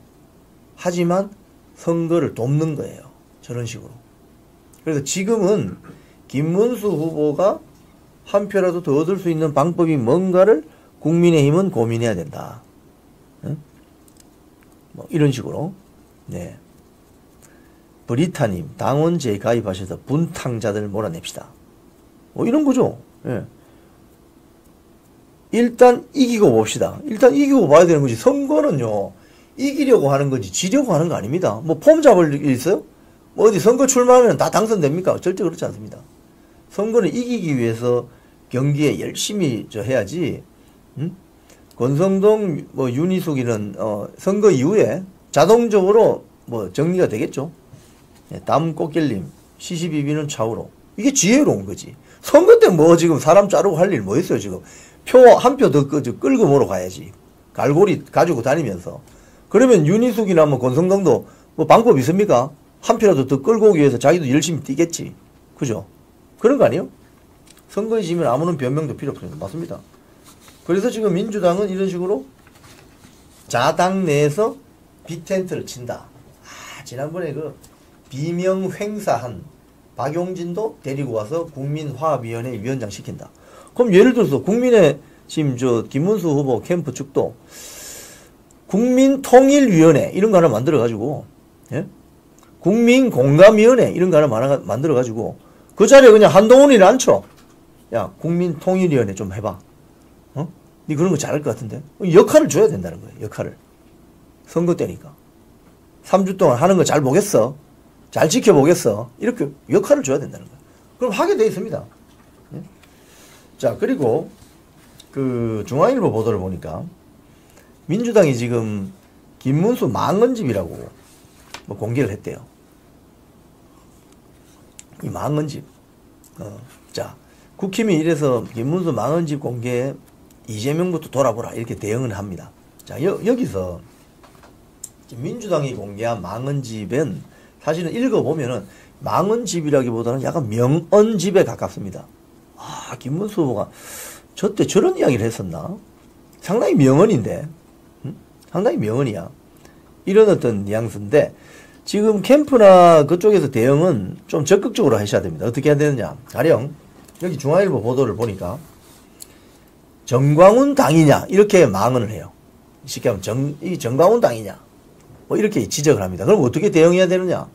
하지만 선거를 돕는 거예요. 저런 식으로. 그래서 지금은 김문수 후보가 한 표라도 더 얻을 수 있는 방법이 뭔가를 국민의힘은 고민해야 된다. 응? 뭐 이런 식으로. 네. 브리타님, 당원제에 가입하셔서 분탕자들 몰아냅시다. 뭐 이런 거죠. 예. 일단 이기고 봅시다. 일단 이기고 봐야 되는 거지. 선거는요, 이기려고 하는 거지 지려고 하는 거 아닙니다. 뭐 폼 잡을 일 있어요? 뭐 어디 선거 출마하면 다 당선됩니까? 절대 그렇지 않습니다. 선거는 이기기 위해서 경기에 열심히 해야지. 권성동 뭐 윤희숙이는 선거 이후에 자동적으로 뭐 정리가 되겠죠. 네, 담꽃길님 시시비비는 좌우로. 이게 지혜로운 거지. 선거 때 뭐 지금 사람 자르고 할 일 뭐 있어요 지금. 표 한 표 더 끌고 뭐로 가야지. 갈고리 가지고 다니면서. 그러면 윤희숙이나 뭐 권성동도 뭐 방법 있습니까? 한 표라도 더 끌고 오기 위해서 자기도 열심히 뛰겠지. 그죠? 그런 거 아니에요? 선거에 지면 아무런 변명도 필요 없습니다. 맞습니다. 그래서 지금 민주당은 이런 식으로 자당 내에서 빅텐트를 친다. 지난번에 그 비명 횡사한 박용진도 데리고 와서 국민화합위원회 위원장 시킨다. 그럼 예를 들어서 국민의 지금 김문수 후보 캠프 측도 국민통일위원회 이런 거 하나 만들어가지고, 예? 국민공감위원회 이런 거 하나 만들어가지고 그 자리에 그냥 한동훈이를 앉혀. 야, 국민통일위원회 좀 해봐. 니 그런 거 잘할 것 같은데? 역할을 줘야 된다는 거예요. 역할을. 선거 때니까. 3주 동안 하는 거 잘 보겠어? 잘 지켜보겠어? 이렇게 역할을 줘야 된다는 거예요. 그럼 하게 돼 있습니다. 예? 자, 그리고 그 중앙일보 보도를 보니까 민주당이 지금 김문수 망언집이라고 뭐 공개를 했대요. 이 망언집. 자, 국힘이 이래서 김문수 망언집 공개에 이재명부터 돌아보라 이렇게 대응을 합니다. 자, 여기서 민주당이 공개한 망언집은 사실은 읽어보면은 망언집이라기보다는 약간 명언집에 가깝습니다. 아, 김문수 후보가 저때 저런 이야기를 했었나? 상당히 명언인데, 상당히 명언이야. 이런 어떤 뉘앙스인데 지금 캠프나 그쪽에서 대응은 좀 적극적으로 하셔야 됩니다. 어떻게 해야 되느냐? 가령 여기 중앙일보 보도를 보니까 정광훈 당이냐 이렇게 망언을 해요. 쉽게 하면 이 정광훈 당이냐 뭐 이렇게 지적을 합니다. 그럼 어떻게 대응해야 되느냐?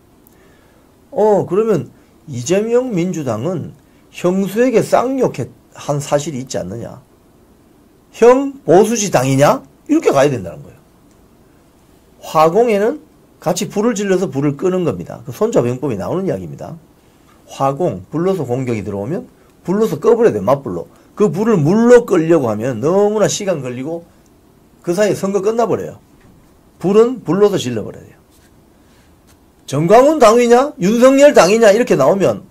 그러면 이재명 민주당은 형수에게 쌍욕한 사실이 있지 않느냐? 형 보수지 당이냐? 이렇게 가야 된다는 거예요. 화공에는 같이 불을 질러서 불을 끄는 겁니다. 그 손자병법이 나오는 이야기입니다. 화공, 불러서 공격이 들어오면 불러서 꺼버려야 돼요. 맞불로. 그 불을 물로 끌려고 하면 너무나 시간 걸리고 그 사이에 선거 끝나버려요. 불은 불러서 질러버려야 돼요. 정광훈 당이냐? 윤석열 당이냐? 이렇게 나오면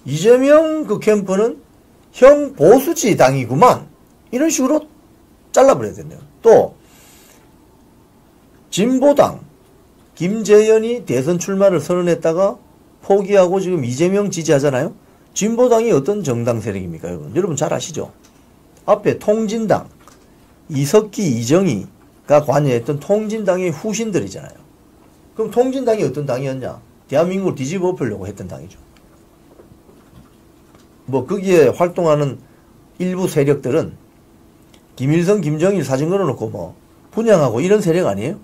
이재명 그 캠프는 형 보수지 당이구만. 이런 식으로 잘라버려야 된대요. 또 진보당 김재현이 대선 출마를 선언했다가 포기하고 지금 이재명 지지하잖아요. 진보당이 어떤 정당 세력입니까? 여러분 잘 아시죠? 앞에 통진당 이석기 이정희가 관여했던 통진당의 후신들이잖아요. 그럼 통진당이 어떤 당이었냐? 대한민국을 뒤집어 엎으려고 했던 당이죠. 뭐 거기에 활동하는 일부 세력들은 김일성, 김정일 사진 걸어놓고 뭐 분양하고 이런 세력 아니에요?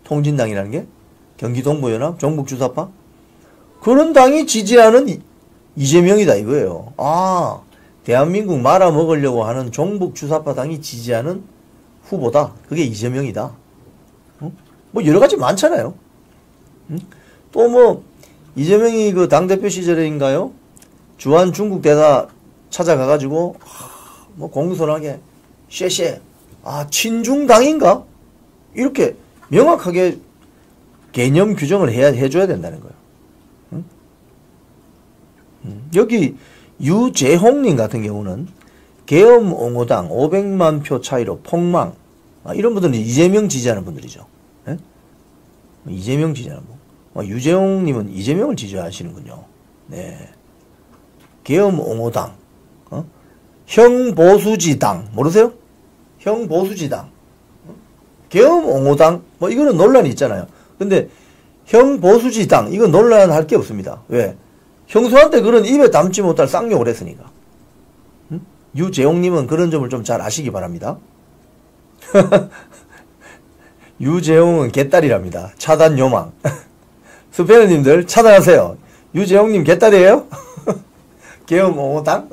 통진당이라는 게? 경기동부연합, 종북주사파? 그런 당이 지지하는 이재명이다 이거예요. 아, 대한민국 말아먹으려고 하는 종북주사파 당이 지지하는 후보다. 그게 이재명이다. 뭐 여러 가지 많잖아요. 또 뭐 이재명이 그 당대표 시절인가요? 주한 중국 대사 찾아가가지고 뭐 공손하게 쉐쉐 친중당인가? 이렇게 명확하게 개념 규정을 해줘야 된다는 거예요. 여기 유재홍님 같은 경우는 계엄옹호당 500만 표 차이로 폭망. 이런 분들은 이재명 지지하는 분들이죠. 네? 이재명 지지하는 분. 유재홍님은 이재명을 지지하시는군요. 네. 계엄옹호당, 형보수지당 모르세요? 형보수지당, 계엄옹호당 뭐 이거는 논란이 있잖아요. 근데 형보수지당 이거 논란할 게 없습니다. 왜? 형수한테 그런 입에 담지 못할 쌍욕을 했으니까. 유재홍님은 그런 점을 좀 잘 아시기 바랍니다. 유재홍은 개딸이랍니다. 차단 요망. 스페너님들 차단하세요. 유재홍님 개딸이에요? 개엄옹호당?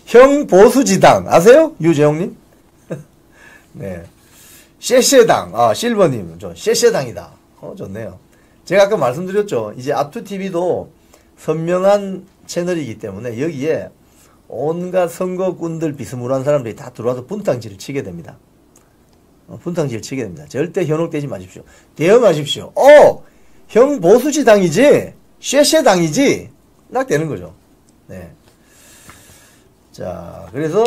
형보수지당 아세요? 유재홍님? 네. 셰셰당. 아, 실버님. 셰셰당이다. 좋네요. 제가 아까 말씀드렸죠. 이제 아투TV도 선명한 채널이기 때문에 여기에 온갖 선거꾼들 비스무리한 사람들이 다 들어와서 분탕질을 치게 됩니다. 분탕질을 치게 됩니다. 절대 현혹되지 마십시오. 대응하십시오. 형 보수지당이지? 셰셰당이지? 딱 되는 거죠. 네. 자, 그래서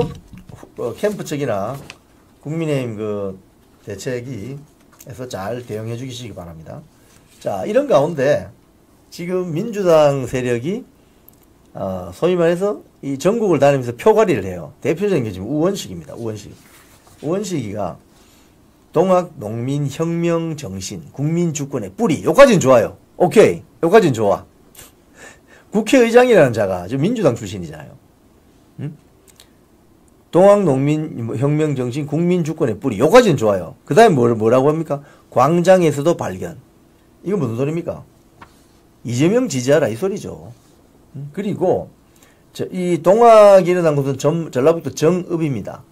캠프 측이나 국민의힘 그 대책위에서 잘 대응해 주시기 바랍니다. 자, 이런 가운데 지금 민주당 세력이 소위 말해서 이 전국을 다니면서 표가리를 해요. 대표적인 게 지금 우원식입니다. 우원식이가 동학농민혁명정신, 국민주권의 뿌리. 요까지는 좋아요. 오케이. 요까지는 좋아. 국회의장이라는 자가 지금 민주당 출신이잖아요. 응? 동학농민혁명정신, 국민주권의 뿌리. 요까지는 좋아요. 그 다음에 뭐라고 합니까? 광장에서도 발견. 이건 무슨 소리입니까? 이재명 지지하라 이 소리죠. 그리고 이 동학이 일어난 곳은 전라북도 정읍입니다.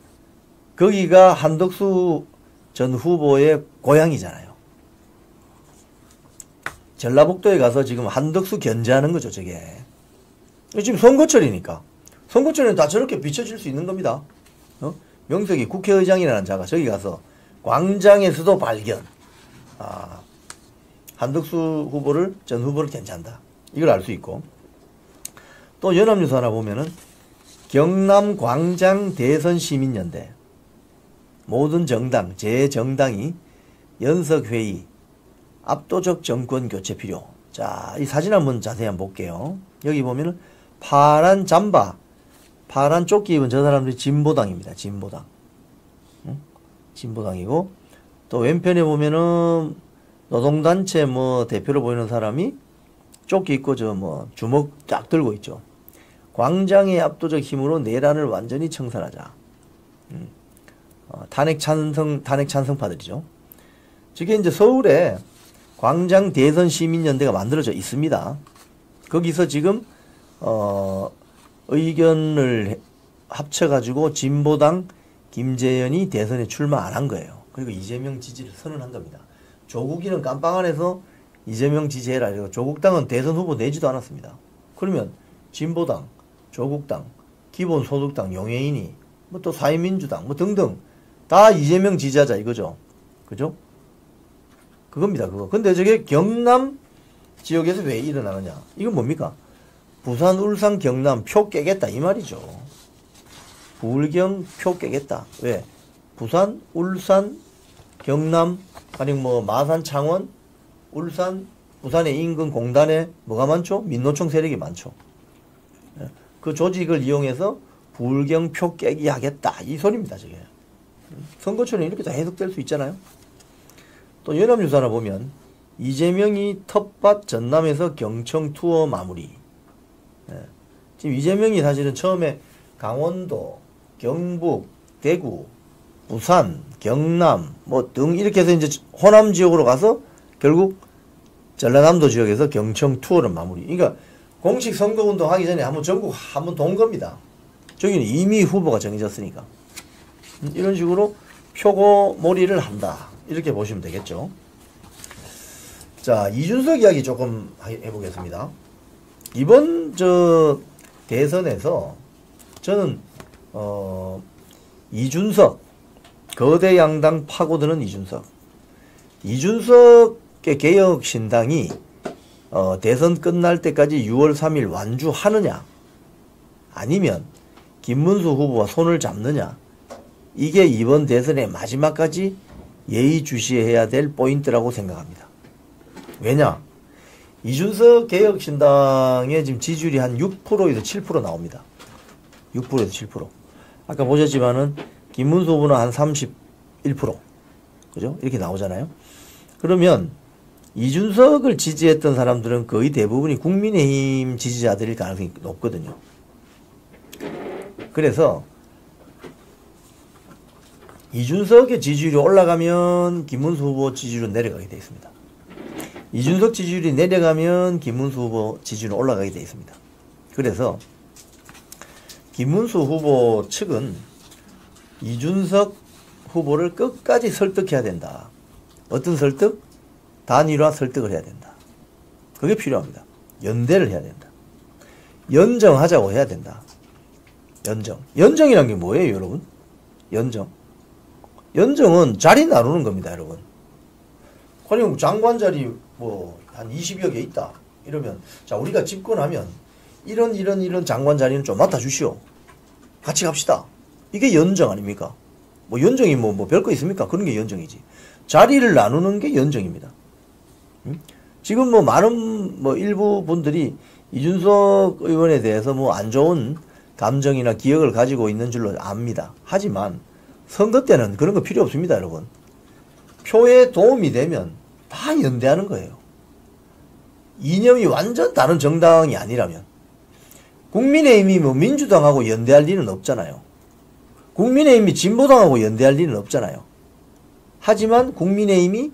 거기가 한덕수 전 후보의 고향이잖아요. 전라북도에 가서 지금 한덕수 견제하는 거죠, 저게. 지금 선거철이니까. 선거철에는 다 저렇게 비춰질 수 있는 겁니다. 명석이 국회의장이라는 자가 저기 가서 광장에서도 발견. 한덕수 전 후보를 견제한다. 이걸 알 수 있고. 또 연합뉴스 하나 보면은 경남 광장 대선 시민연대 모든 정당, 제 정당이 연석회의 압도적 정권 교체 필요. 자, 이 사진 한번 자세히 한번 볼게요. 여기 보면은 파란 잠바, 파란 조끼 입은 저 사람들이 진보당입니다. 진보당. 진보당이고, 또 왼편에 보면은 노동단체 대표로 보이는 사람이 조끼 입고 주먹 쫙 들고 있죠. 광장의 압도적 힘으로 내란을 완전히 청산하자. 탄핵 찬성파들이죠. 저게 이제 서울에 광장 대선 시민연대가 만들어져 있습니다. 거기서 지금, 의견을 합쳐가지고 진보당 김재현이 대선에 출마 안 한 거예요. 그리고 이재명 지지를 선언한 겁니다. 조국이는 깜빵 안에서 이재명 지지해라. 이러고 조국당은 대선 후보 내지도 않았습니다. 그러면 진보당, 조국당, 기본소득당, 용해인이 또 사회민주당 등등 다 이재명 지지하자 이거죠. 그죠? 그겁니다. 그거. 근데 저게 경남 지역에서 왜 일어나느냐? 이건 뭡니까? 부산, 울산, 경남 표 깨겠다 이 말이죠. 불경 표 깨겠다. 왜? 부산, 울산, 경남, 아니면 마산, 창원, 울산, 부산의 인근 공단에 뭐가 많죠? 민노총 세력이 많죠. 그 조직을 이용해서 불경 표 깨기 하겠다. 이 소리입니다, 저게. 선거철은 이렇게 다 해석될 수 있잖아요. 또 연합뉴스 하나 보면 이재명이 텃밭 전남에서 경청 투어 마무리. 지금 이재명이 사실은 처음에 강원도, 경북, 대구, 부산, 경남 등 이렇게 해서 이제 호남 지역으로 가서 결국 전라남도 지역에서 경청 투어를 마무리. 그러니까 공식 선거운동 하기 전에 전국 한번 돈 겁니다. 저기는 이미 후보가 정해졌으니까. 이런 식으로 표고몰이를 한다. 이렇게 보시면 되겠죠. 자, 이준석 이야기 조금 해보겠습니다. 이번 대선에서 저는 이준석 거대 양당 파고드는 이준석의 개혁신당이 대선 끝날 때까지 6월 3일 완주하느냐 아니면 김문수 후보와 손을 잡느냐, 이게 이번 대선의 마지막까지 예의주시해야 될 포인트라고 생각합니다. 왜냐? 이준석 개혁신당의 지금 지지율이 한 6%에서 7% 나옵니다. 6%에서 7%. 아까 보셨지만은 김문수 후보는 한 31%. 그죠? 이렇게 나오잖아요. 그러면 이준석을 지지했던 사람들은 거의 대부분이 국민의힘 지지자들일 가능성이 높거든요. 그래서 이준석의 지지율이 올라가면 김문수 후보 지지율은 내려가게 되어 있습니다. 이준석 지지율이 내려가면 김문수 후보 지지율은 올라가게 되어 있습니다. 그래서 김문수 후보 측은 이준석 후보를 끝까지 설득해야 된다. 어떤 설득? 단일화 설득을 해야 된다. 그게 필요합니다. 연대를 해야 된다. 연정하자고 해야 된다. 연정. 연정이란 게 뭐예요, 여러분? 연정. 연정은 자리 나누는 겁니다, 여러분. 관용 장관 자리 뭐 한 20여 개 있다. 이러면 자, 우리가 집권하면 이런 장관 자리는 좀 맡아주시오. 같이 갑시다. 이게 연정 아닙니까? 뭐 연정이 뭐 별거 있습니까? 그런 게 연정이지. 자리를 나누는 게 연정입니다. 지금 뭐 많은 뭐 일부 분들이 이준석 의원에 대해서 뭐 안 좋은 감정이나 기억을 가지고 있는 줄로 압니다. 하지만 선거 때는 그런 거 필요 없습니다, 여러분. 표에 도움이 되면 다 연대하는 거예요. 이념이 완전 다른 정당이 아니라면. 국민의힘이 뭐 민주당하고 연대할 리는 없잖아요. 국민의힘이 진보당하고 연대할 리는 없잖아요. 하지만 국민의힘이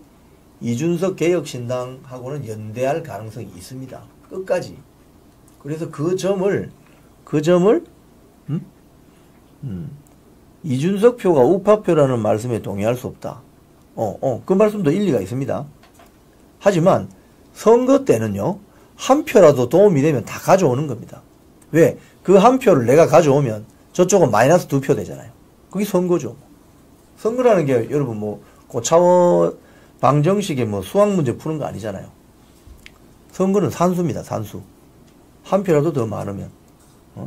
이준석 개혁신당하고는 연대할 가능성이 있습니다. 끝까지. 그래서 그 점을 이준석 표가 우파표라는 말씀에 동의할 수 없다. 그 말씀도 일리가 있습니다. 하지만 선거 때는요, 한 표라도 도움이 되면 다 가져오는 겁니다. 왜? 그 한 표를 내가 가져오면 저쪽은 마이너스 2표 되잖아요. 그게 선거죠. 선거라는 게 여러분 뭐 고차원 방정식의 뭐 수학 문제 푸는 거 아니잖아요. 선거는 산수입니다. 산수. 한 표라도 더 많으면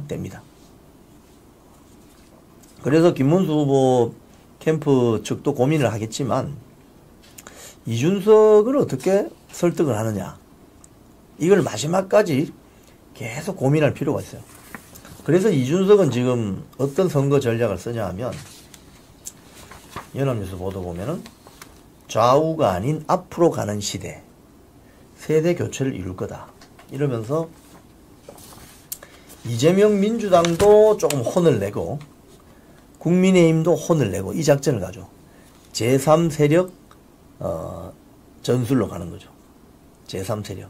됩니다. 그래서 김문수 후보 캠프 측도 고민을 하겠지만 이준석을 어떻게 설득을 하느냐, 이걸 마지막까지 계속 고민할 필요가 있어요. 그래서 이준석은 지금 어떤 선거 전략을 쓰냐 하면, 연합뉴스 보도 보면은 좌우가 아닌 앞으로 가는 시대, 세대 교체를 이룰 거다 이러면서 이재명 민주당도 조금 혼을 내고 국민의힘도 혼을 내고 이 작전을 가죠. 제3세력 전술로 가는 거죠. 제3세력.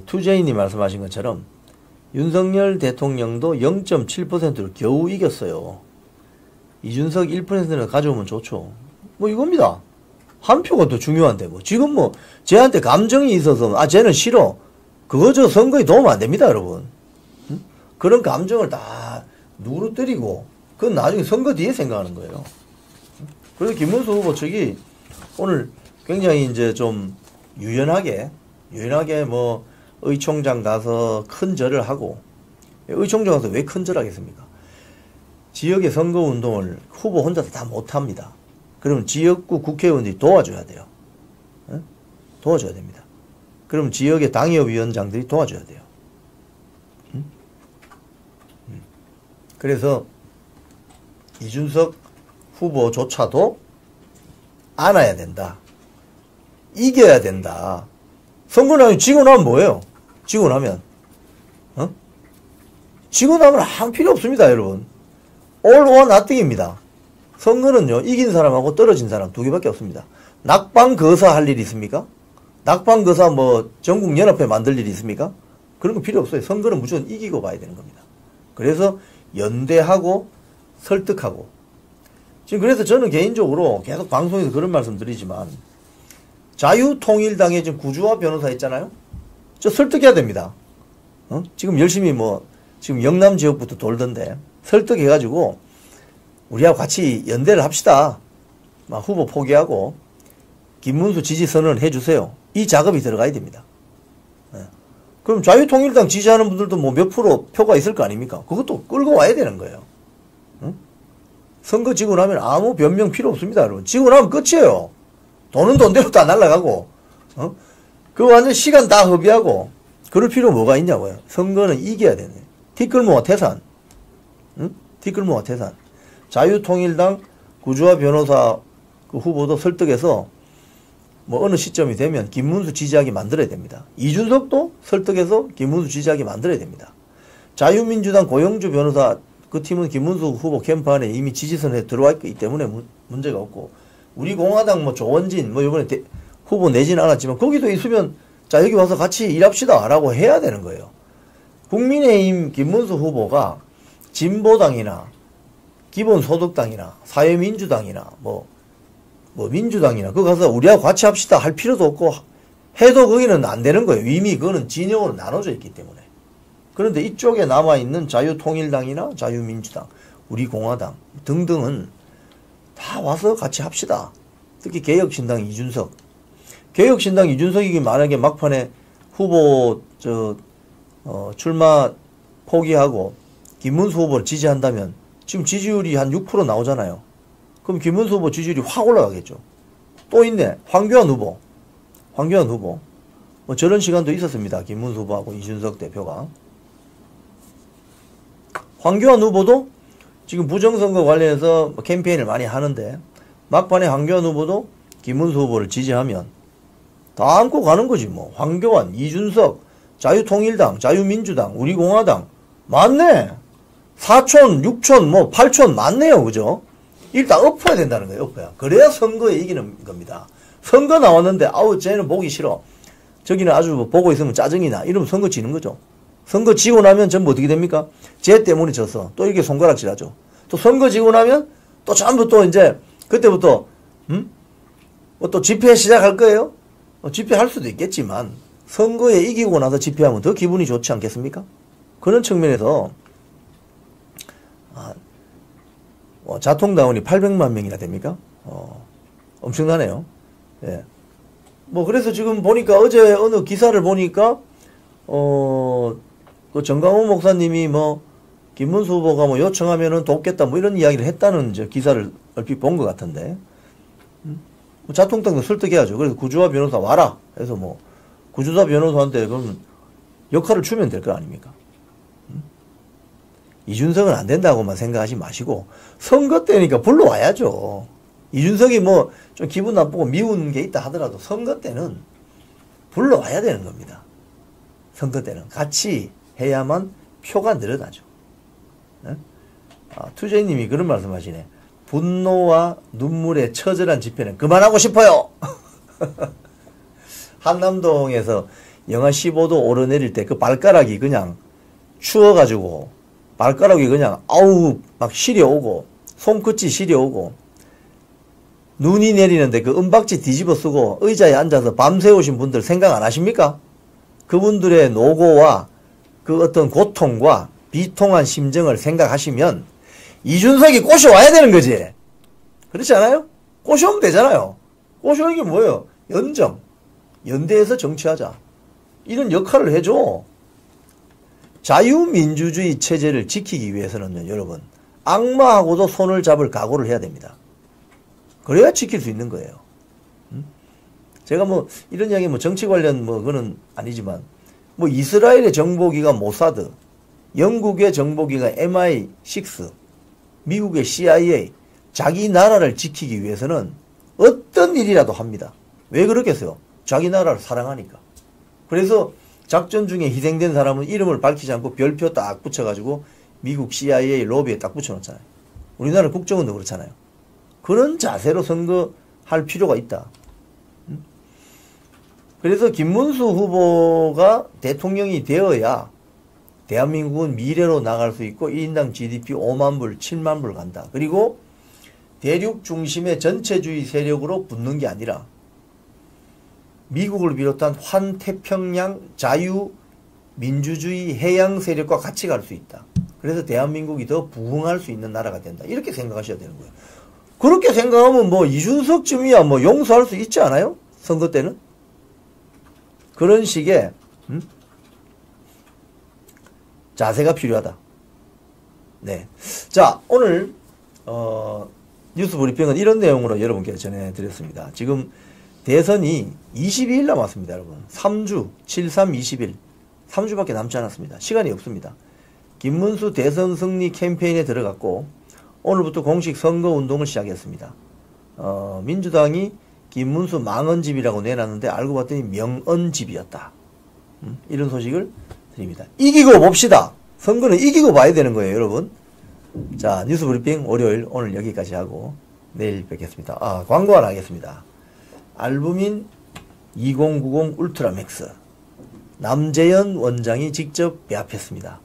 투제인이 말씀하신 것처럼 윤석열 대통령도 0.7%로 겨우 이겼어요. 이준석 1%는 가져오면 좋죠. 뭐 이겁니다. 한 표가 더 중요한데 뭐. 지금 뭐 쟤한테 감정이 있어서 쟤는 싫어. 그거 저 선거에 도움 안 됩니다, 여러분. 그런 감정을 다 누그러뜨리고 그건 나중에 선거 뒤에 생각하는 거예요. 그래서 김문수 후보 측이 오늘 굉장히 이제 좀 유연하게 뭐 의총장 가서 큰 절을 하고, 의총장 가서 왜 큰 절 하겠습니까? 지역의 선거운동을 후보 혼자서 다 못합니다. 그러면 지역구 국회의원들이 도와줘야 돼요. 도와줘야 됩니다. 그럼 지역의 당협위원장들이 도와줘야 돼요. 그래서 이준석 후보조차도 안아야 된다. 이겨야 된다. 선거는 지고 나면 뭐예요? 지고 나면 지고 나면 아무 필요 없습니다, 여러분. all or nothing입니다. 선거는요, 이긴 사람하고 떨어진 사람 두 개밖에 없습니다. 낙방거사 할 일이 있습니까? 낙방거사 뭐 전국연합회 만들 일이 있습니까? 그런 거 필요 없어요. 선거는 무조건 이기고 봐야 되는 겁니다. 그래서 연대하고 설득하고, 지금 그래서 저는 개인적으로 계속 방송에서 그런 말씀 드리지만, 자유통일당의 지금 구주화 변호사 있잖아요? 저 설득해야 됩니다. 지금 열심히 뭐 지금 영남 지역부터 돌던데 설득해가지고 우리하고 같이 연대를 합시다. 막 후보 포기하고 김문수 지지 선언을 해주세요. 이 작업이 들어가야 됩니다. 그럼 자유통일당 지지하는 분들도 뭐 몇 프로 표가 있을 거 아닙니까? 그것도 끌고 와야 되는 거예요. 선거 지고 나면 아무 변명 필요 없습니다, 여러분. 지고 나면 끝이에요. 돈은 돈대로 다 날라가고, 그 완전 시간 다 허비하고, 그럴 필요 뭐가 있냐고요. 선거는 이겨야 되네. 티끌모아 태산. 티끌모아 태산. 자유통일당 구주화 변호사 그 후보도 설득해서 뭐 어느 시점이 되면 김문수 지지하게 만들어야 됩니다. 이준석도 설득해서 김문수 지지하게 만들어야 됩니다. 자유민주당 고영주 변호사 그 팀은 김문수 후보 캠프 안에 이미 지지선에 들어와 있기 때문에 문제가 없고, 우리 공화당 뭐 조원진 뭐 이번에 후보 내지는 않았지만 거기도 있으면 자 여기 와서 같이 일합시다 라고 해야 되는 거예요. 국민의힘 김문수 후보가 진보당이나 기본소득당이나 사회민주당이나 뭐 민주당이나 그거 가서 우리하고 같이 합시다 할 필요도 없고 해도 거기는 안 되는 거예요. 이미 그거는 진영으로 나눠져 있기 때문에. 그런데 이쪽에 남아있는 자유통일당이나 자유민주당, 우리공화당 등등은 다 와서 같이 합시다. 특히 개혁신당 이준석. 개혁신당 이준석이 만약에 막판에 후보 출마 포기하고 김문수 후보를 지지한다면 지금 지지율이 한 6% 나오잖아요. 그럼 김문수 후보 지지율이 확 올라가겠죠. 또 있네. 황교안 후보. 뭐 저런 시간도 있었습니다. 김문수 후보하고 이준석 대표가. 황교안 후보도 지금 부정선거 관련해서 캠페인을 많이 하는데 막판에 황교안 후보도 김문수 후보를 지지하면 다 안고 가는 거지 뭐. 황교안, 이준석, 자유통일당, 자유민주당, 우리공화당 맞네. 4촌, 6촌, 뭐 8촌 맞네요. 그죠? 일단 엎어야 된다는 거예요. 엎어야. 그래야 선거에 이기는 겁니다. 선거 나왔는데 아우 쟤는 보기 싫어. 저기는 아주 뭐 보고 있으면 짜증이 나. 이러면 선거 지는 거죠. 선거 지고 나면 전부 어떻게 됩니까? 쟤 때문에 졌어. 또 이렇게 손가락질하죠. 또 선거 지고 나면 또 전부 또 이제 그때부터 뭐 또 집회 시작할 거예요. 집회할 수도 있겠지만 선거에 이기고 나서 집회하면 더 기분이 좋지 않겠습니까? 그런 측면에서 자통당원이 800만 명이나 됩니까? 엄청나네요. 예. 뭐 그래서 지금 보니까 어제 어느 기사를 보니까 그 정강훈 목사님이 뭐 김문수 후보가 뭐 요청하면은 돕겠다 뭐 이런 이야기를 했다는 저 기사를 얼핏 본 것 같은데, 자통당도 설득해야죠. 그래서 구주화 변호사 와라 해서 뭐 구주화 변호사한테 그러면 역할을 주면 될 거 아닙니까? 이준석은 안 된다고만 생각하지 마시고 선거 때니까 불러와야죠. 이준석이 뭐 좀 기분 나쁘고 미운 게 있다 하더라도 선거 때는 불러와야 되는 겁니다. 선거 때는 같이 해야만 표가 늘어나죠. 네? 투제이님이 그런 말씀하시네. 분노와 눈물의 처절한 집회는 그만하고 싶어요. 한남동에서 영하 15도 오르내릴 때 그 발가락이 그냥 추워가지고 발가락이 그냥 아우 막 시려오고 손끝이 시려오고 눈이 내리는데 그 은박지 뒤집어 쓰고 의자에 앉아서 밤새 오신 분들 생각 안 하십니까? 그분들의 노고와 그 어떤 고통과 비통한 심정을 생각하시면 이준석이 꼬셔와야 되는 거지. 그렇지 않아요? 꼬셔오면 되잖아요. 꼬셔오는 게 뭐예요? 연정. 연대해서 정치하자. 이런 역할을 해줘. 자유민주주의 체제를 지키기 위해서는요, 여러분, 악마하고도 손을 잡을 각오를 해야 됩니다. 그래야 지킬 수 있는 거예요. 제가 뭐, 이런 이야기 뭐 정치 관련 뭐, 그거는 아니지만, 뭐, 이스라엘의 정보기관 모사드, 영국의 정보기관 MI6, 미국의 CIA, 자기 나라를 지키기 위해서는 어떤 일이라도 합니다. 왜 그렇겠어요? 자기 나라를 사랑하니까. 그래서 작전 중에 희생된 사람은 이름을 밝히지 않고 별표 딱 붙여가지고 미국 CIA 로비에 딱 붙여놓잖아요. 우리나라 국정원도 그렇잖아요. 그런 자세로 선거할 필요가 있다. 그래서 김문수 후보가 대통령이 되어야 대한민국은 미래로 나갈 수 있고 1인당 GDP 5만 불, 7만 불 간다. 그리고 대륙 중심의 전체주의 세력으로 붙는 게 아니라 미국을 비롯한 환태평양 자유민주주의 해양 세력과 같이 갈 수 있다. 그래서 대한민국이 더 부흥할 수 있는 나라가 된다. 이렇게 생각하셔야 되는 거예요. 그렇게 생각하면 뭐 이준석쯤이야 뭐 용서할 수 있지 않아요? 선거 때는? 그런 식의 자세가 필요하다. 네. 자, 오늘 뉴스 브리핑은 이런 내용으로 여러분께 전해드렸습니다. 지금 대선이 22일 남았습니다, 여러분. 3주, 7, 3, 20일. 3주밖에 남지 않았습니다. 시간이 없습니다. 김문수 대선 승리 캠페인에 들어갔고 오늘부터 공식 선거운동을 시작했습니다. 민주당이 김문수 망언집이라고 내놨는데 알고 봤더니 명언집이었다. 이런 소식을 드립니다. 이기고 봅시다. 선거는 이기고 봐야 되는 거예요, 여러분. 자, 뉴스 브리핑 월요일 오늘 여기까지 하고 내일 뵙겠습니다. 아, 광고 하나 하겠습니다. 알부민 2090 울트라 맥스 남재현 원장이 직접 배합했습니다.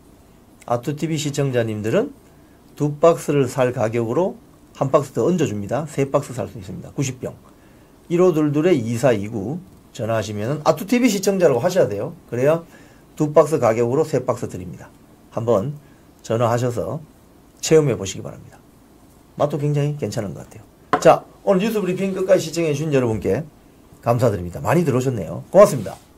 아토TV 시청자님들은 2박스를 살 가격으로 한 박스 더 얹어줍니다. 3박스 살 수 있습니다. 90병. 1522-2429 전화하시면 아토TV 시청자라고 하셔야 돼요. 그래야 2박스 가격으로 3박스 드립니다. 한번 전화하셔서 체험해 보시기 바랍니다. 맛도 굉장히 괜찮은 것 같아요. 자, 오늘 뉴스 브리핑 끝까지 시청해 주신 여러분께 감사드립니다. 많이 들어오셨네요. 고맙습니다.